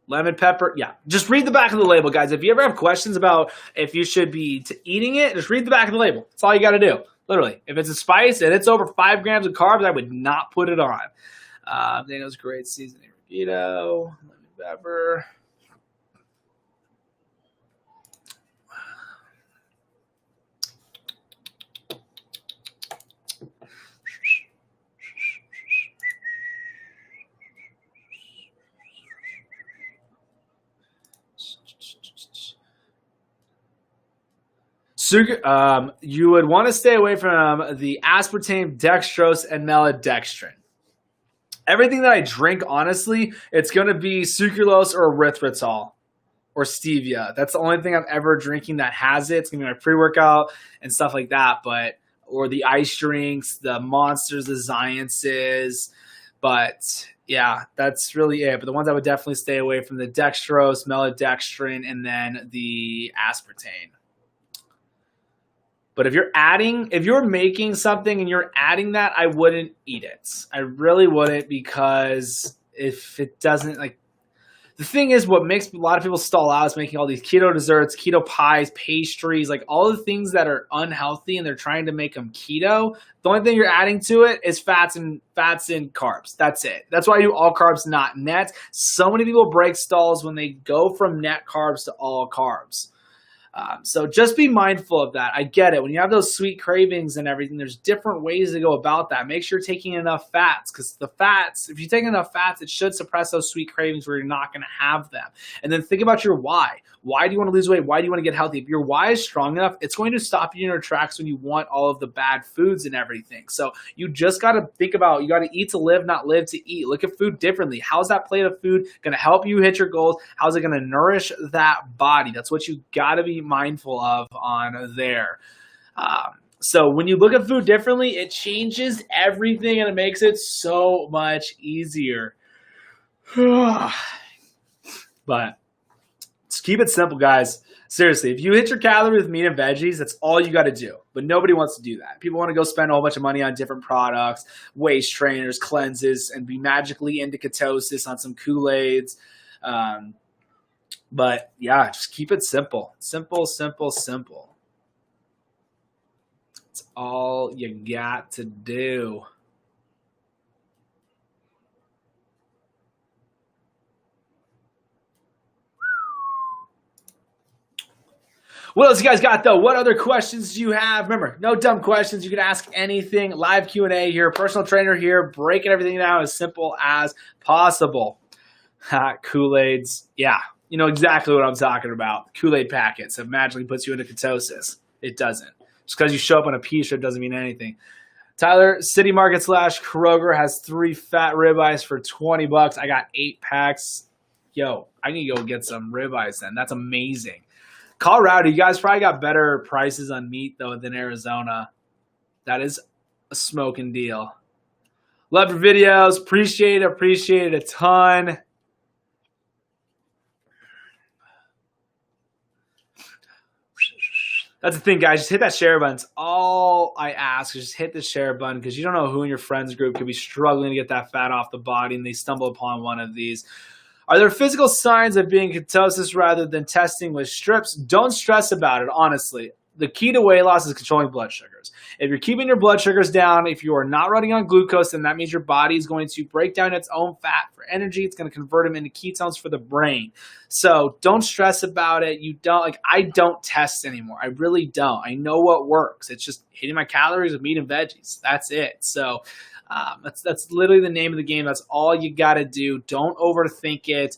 Lemon pepper, yeah. Just read the back of the label, guys. If you ever have questions about if you should be eating it, just read the back of the label. That's all you got to do, literally. If it's a spice and it's over 5 grams of carbs, I would not put it on. Daniel's great seasoning. Keto, lemon pepper. Sugar, you would want to stay away from the aspartame, dextrose, and maltodextrin. Everything that I drink, honestly, it's going to be sucralose or erythritol or stevia. That's the only thing I'm ever drinking that has it. It's going to be my pre-workout and stuff like that, or the ice drinks, the Monsters, the Ziances. But yeah, that's really it. But the ones I would definitely stay away from, the dextrose, maltodextrin, and then the aspartame. But if you're making something and you're adding that, I wouldn't eat it. I really wouldn't, because if it doesn't, like, the thing is, what makes a lot of people stall out is making all these keto desserts, keto pies, pastries, like all the things that are unhealthy, and they're trying to make them keto. The only thing you're adding to it is fats and carbs. That's it. That's why I do all carbs, not net. So many people break stalls when they go from net carbs to all carbs. So just be mindful of that. I get it. When you have those sweet cravings and everything, there's different ways to go about that. Make sure you're taking enough fats, because the fats, if you take enough fats, it should suppress those sweet cravings where you're not going to have them. And then think about your why. Why do you want to lose weight? Why do you want to get healthy? If your why is strong enough, it's going to stop you in your tracks when you want all of the bad foods and everything. So you just got to think about, you got to eat to live, not live to eat. Look at food differently. How's that plate of food going to help you hit your goals? How's it going to nourish that body? That's what you got to be mindful of on there. So when you look at food differently, it changes everything and it makes it so much easier. But it's keep it simple, guys. Seriously, if you hit your calorie with meat and veggies, that's all you got to do. But nobody wants to do that. People want to go spend a whole bunch of money on different products, waist trainers, cleanses, and be magically into ketosis on some Kool-Aids. But yeah, just keep it simple. Simple, simple, simple. That's all you got to do. What else you guys got, though? What other questions do you have? Remember, no dumb questions. You can ask anything. Live Q&A here. Personal trainer here. Breaking everything down as simple as possible. Kool-Aids. Yeah, you know exactly what I'm talking about. Kool-Aid packets that magically puts you into ketosis. It doesn't. Just because you show up on a P-shirt doesn't mean anything. Tyler, City Market / Kroger has 3 fat ribeyes for $20. I got 8 packs. Yo, I need to go get some ribeyes then. That's amazing. Colorado, you guys probably got better prices on meat, though, than Arizona. That is a smoking deal. Love your videos. Appreciate it a ton. That's the thing, guys. Just hit that share button. It's all I ask is just hit the share button because you don't know who in your friends group could be struggling to get that fat off the body and they stumble upon one of these. Are there physical signs of being ketosis rather than testing with strips? Don't stress about it, honestly. The key to weight loss is controlling blood sugars. If you're keeping your blood sugars down, if you are not running on glucose, then that means your body is going to break down its own fat for energy. It's going to convert them into ketones for the brain. So don't stress about it. I don't test anymore. I really don't. I know what works. It's just hitting my calories with meat and veggies. That's it. So that's literally the name of the game. That's all you got to do. Don't overthink it.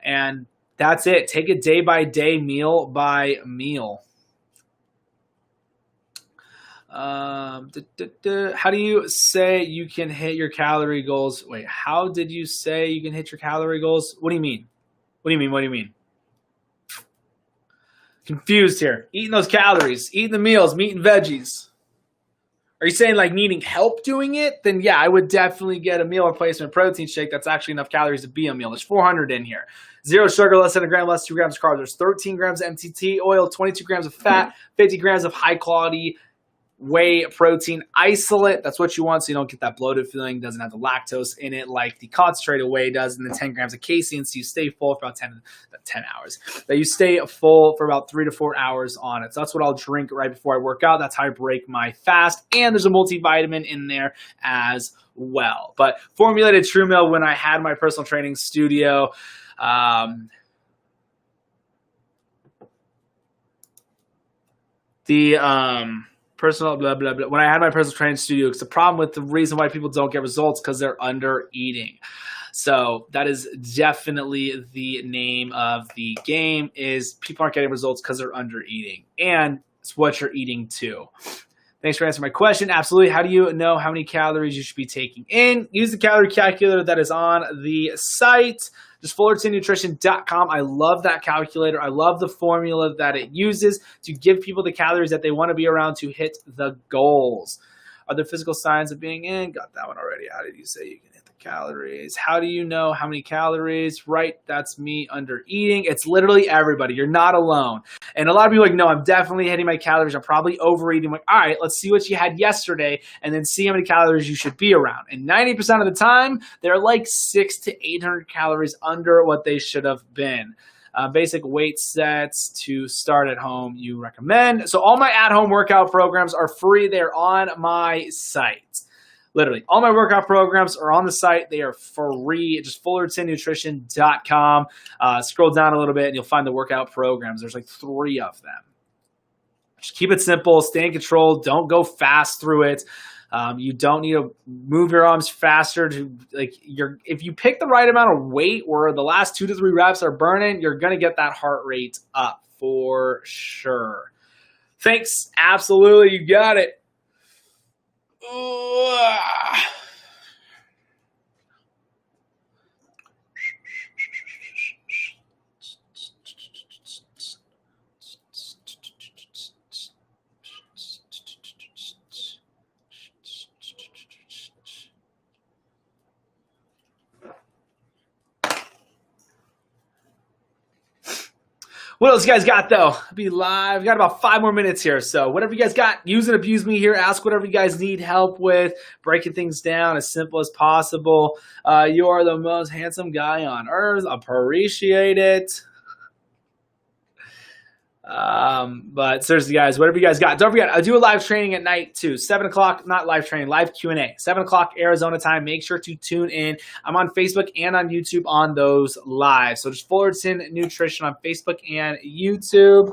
And that's it. Take it day by day, meal by meal. How do you say you can hit your calorie goals? Wait, how did you say you can hit your calorie goals? What do you mean? What do you mean? Confused here. Eating those calories, eating the meals, meat and veggies. Are you saying like needing help doing it? Then yeah, I would definitely get a meal replacement protein shake. That's actually enough calories to be a meal. There's 400 in here. 0 sugar, less than a gram, less than 2 grams of carbs. There's 13 grams of MTT oil, 22 grams of fat, 50 grams of high quality whey protein isolate. That's what you want so you don't get that bloated feeling. It doesn't have the lactose in it like the concentrated whey does, and then 10 grams of casein so you stay full for about 10 hours. That you stay full for about 3 to 4 hours on it. So that's what I'll drink right before I work out. That's how I break my fast. And there's a multivitamin in there as well. But formulated True Meal, when I had my personal training studio, personal blah blah blah. When I had my personal training studio, it's the problem with the reason why people don't get results because they're under eating. So that is definitely the name of the game, is people aren't getting results because they're under eating, and it's what you're eating too. Thanks for answering my question. Absolutely. How do you know how many calories you should be taking in? Use the calorie calculator that is on the site. Just fullertonnutrition.com. I love that calculator. I love the formula that it uses to give people the calories that they want to be around to hit the goals. Are there physical signs of being in? Got that one already. How did you say you can hit the calories? How do you know how many calories? Right, that's me under eating. It's literally everybody. You're not alone. And a lot of people are like, no, I'm definitely hitting my calories. I'm probably overeating. I'm like, all right, let's see what you had yesterday and then see how many calories you should be around. And 90% of the time, they're like 600 to 800 calories under what they should have been. Basic weight sets to start at home you recommend. So all my at-home workout programs are free. They're on my site. Literally, all my workout programs are on the site. They are free. Just fullertonnutrition.com. Scroll down a little bit and you'll find the workout programs. There's like 3 of them. Just keep it simple. Stay in control. Don't go fast through it. You don't need to move your arms faster to if you pick the right amount of weight where the last 2 to 3 reps are burning, you're going to get that heart rate up for sure. Thanks. Absolutely. You got it. What else you guys got, though? I'll be live. Got about 5 more minutes here. So whatever you guys got, use and abuse me here. Ask whatever you guys need help with. Breaking things down as simple as possible. You are the most handsome guy on earth. Appreciate it. But seriously, guys, whatever you guys got. Don't forget, I do a live training at night too. 7 o'clock, not live training, live Q&A. 7 o'clock Arizona time. Make sure to tune in. I'm on Facebook and on YouTube on those live. So just Fullerton Nutrition on Facebook and YouTube.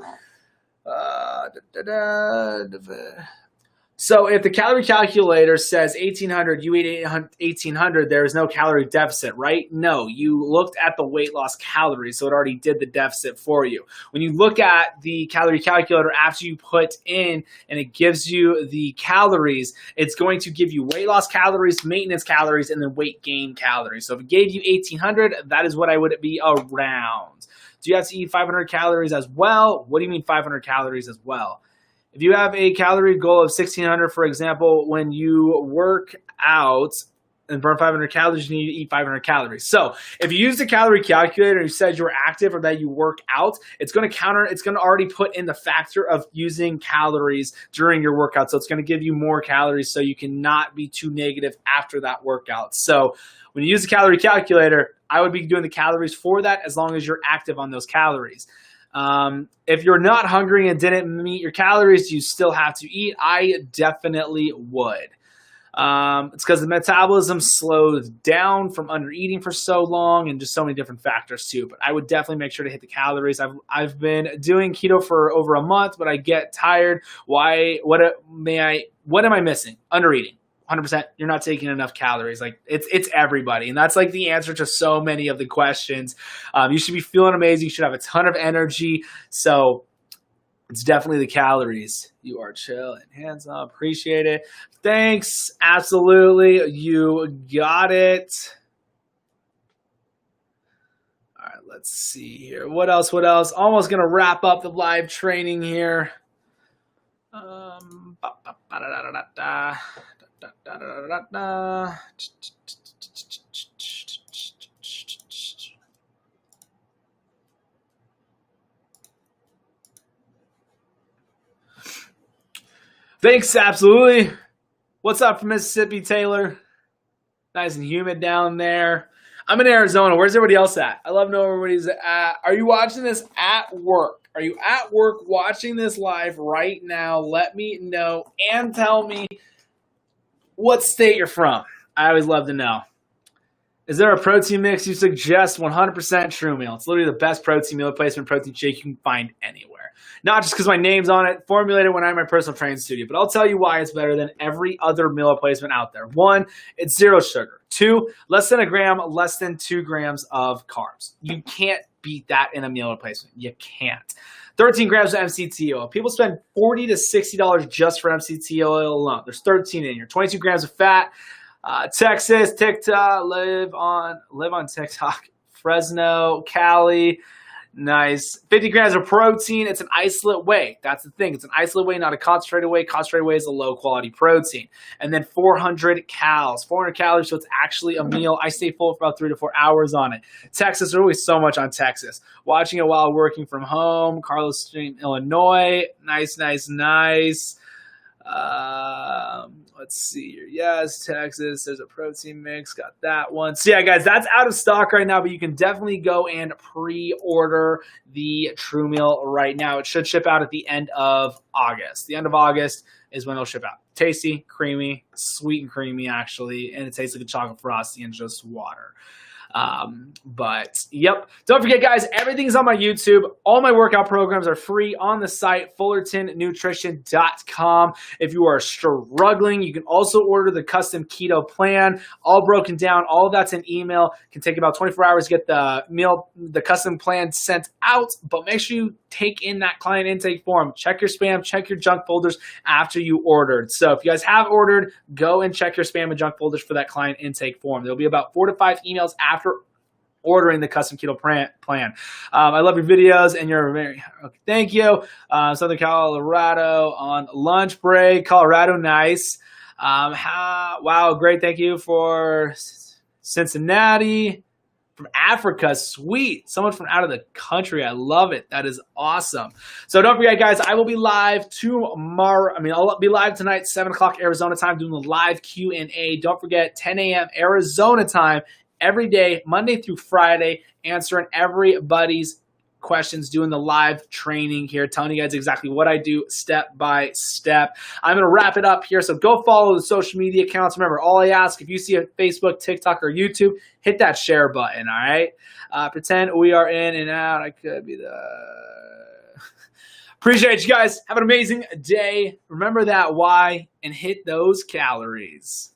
So if the calorie calculator says 1,800, you eat 1,800, there is no calorie deficit, right? No, you looked at the weight loss calories, so it already did the deficit for you. When you look at the calorie calculator after you put in and it gives you the calories, it's going to give you weight loss calories, maintenance calories, and then weight gain calories. So if it gave you 1,800, that is what I would be around. Do you have to eat 500 calories as well? What do you mean 500 calories as well? If you have a calorie goal of 1,600, for example, when you work out and burn 500 calories, you need to eat 500 calories. So if you use the calorie calculator and you said you were active or that you work out, it's going to already put in the factor of using calories during your workout. So it's going to give you more calories so you cannot be too negative after that workout. So when you use the calorie calculator, I would be doing the calories for that as long as you're active on those calories. If you're not hungry and didn't meet your calories, you still have to eat. I definitely would. It's because the metabolism slows down from under eating for so long and just so many different factors too. But I would definitely make sure to hit the calories. I've been doing keto for over a month, but I get tired. Why? What am I missing? Under eating. 100%, you're not taking enough calories. Like it's everybody. And that's like the answer to so many of the questions. You should be feeling amazing. You should have a ton of energy. So it's definitely the calories. You are chill and hands up. Appreciate it. Thanks. Absolutely. You got it. All right, let's see here. What else? Almost going to wrap up the live training here. Thanks, absolutely. What's up from Mississippi, Taylor? Nice and humid down there. I'm in Arizona. Where's everybody else at? I love knowing where everybody's at. Are you watching this at work? Are you at work watching this live right now? Let me know and tell me what state you're from. I always love to know. Is there a protein mix you suggest? 100% True Meal. It's literally the best protein meal replacement protein shake you can find anywhere. Not just because my name's on it, formulated when I'm in my personal training studio, but I'll tell you why it's better than every other meal replacement out there. 1, it's 0 sugar. 2, less than a gram, less than 2 grams of carbs. You can't beat that in a meal replacement. You can't. 13 grams of MCT oil. People spend $40 to $60 just for MCT oil alone. There's 13 in here. 22 grams of fat. Texas, TikTok, live on TikTok, Fresno, Cali, nice. 50 grams of protein. It's an isolate whey. That's the thing. It's an isolate whey, not a concentrated whey. Concentrated whey is a low quality protein. And then 400 calories. 400 calories, so it's actually a meal. I stay full for about 3 to 4 hours on it. Texas, there's always so much on Texas. Watching it while working from home. Carlos Stream, Illinois. Nice. Let's see here. Yes, Texas. There's a protein mix. Got that one. So yeah, guys, that's out of stock right now, but you can definitely go and pre-order the True Meal right now. It should ship out at the end of August. The end of August is when it'll ship out. Tasty, creamy, sweet and creamy actually, and it tastes like a chocolate frosty and just water. But yep, don't forget guys, everything's on my YouTube. All my workout programs are free on the site, fullertonnutrition.com. If you are struggling, you can also order the custom keto plan, all broken down. All of that's in email. It can take about 24 hours to get the custom plan sent out, but make sure you take in that client intake form. Check your spam, check your junk folders after you ordered. So if you guys have ordered, go and check your spam and junk folders for that client intake form. There'll be about 4 to 5 emails after ordering the custom keto plan. I love your videos and you're very, okay, thank you. Southern Colorado on lunch break. Colorado, nice. Wow, great. Thank you for Cincinnati. from Africa. Sweet. Someone from out of the country. I love it. That is awesome. So don't forget, guys, I will be live tomorrow. I'll be live tonight, 7 o'clock Arizona time, doing the live Q&A. Don't forget, 10 a.m. Arizona time, every day, Monday through Friday, answering everybody's questions, doing the live training here, telling you guys exactly what I do step by step. I'm going to wrap it up here, so go follow the social media accounts. Remember, all I ask, if you see a Facebook, TikTok, or YouTube, hit that share button, all right? Pretend we are in and out. I could be the... Appreciate you guys. Have an amazing day. Remember that why and hit those calories.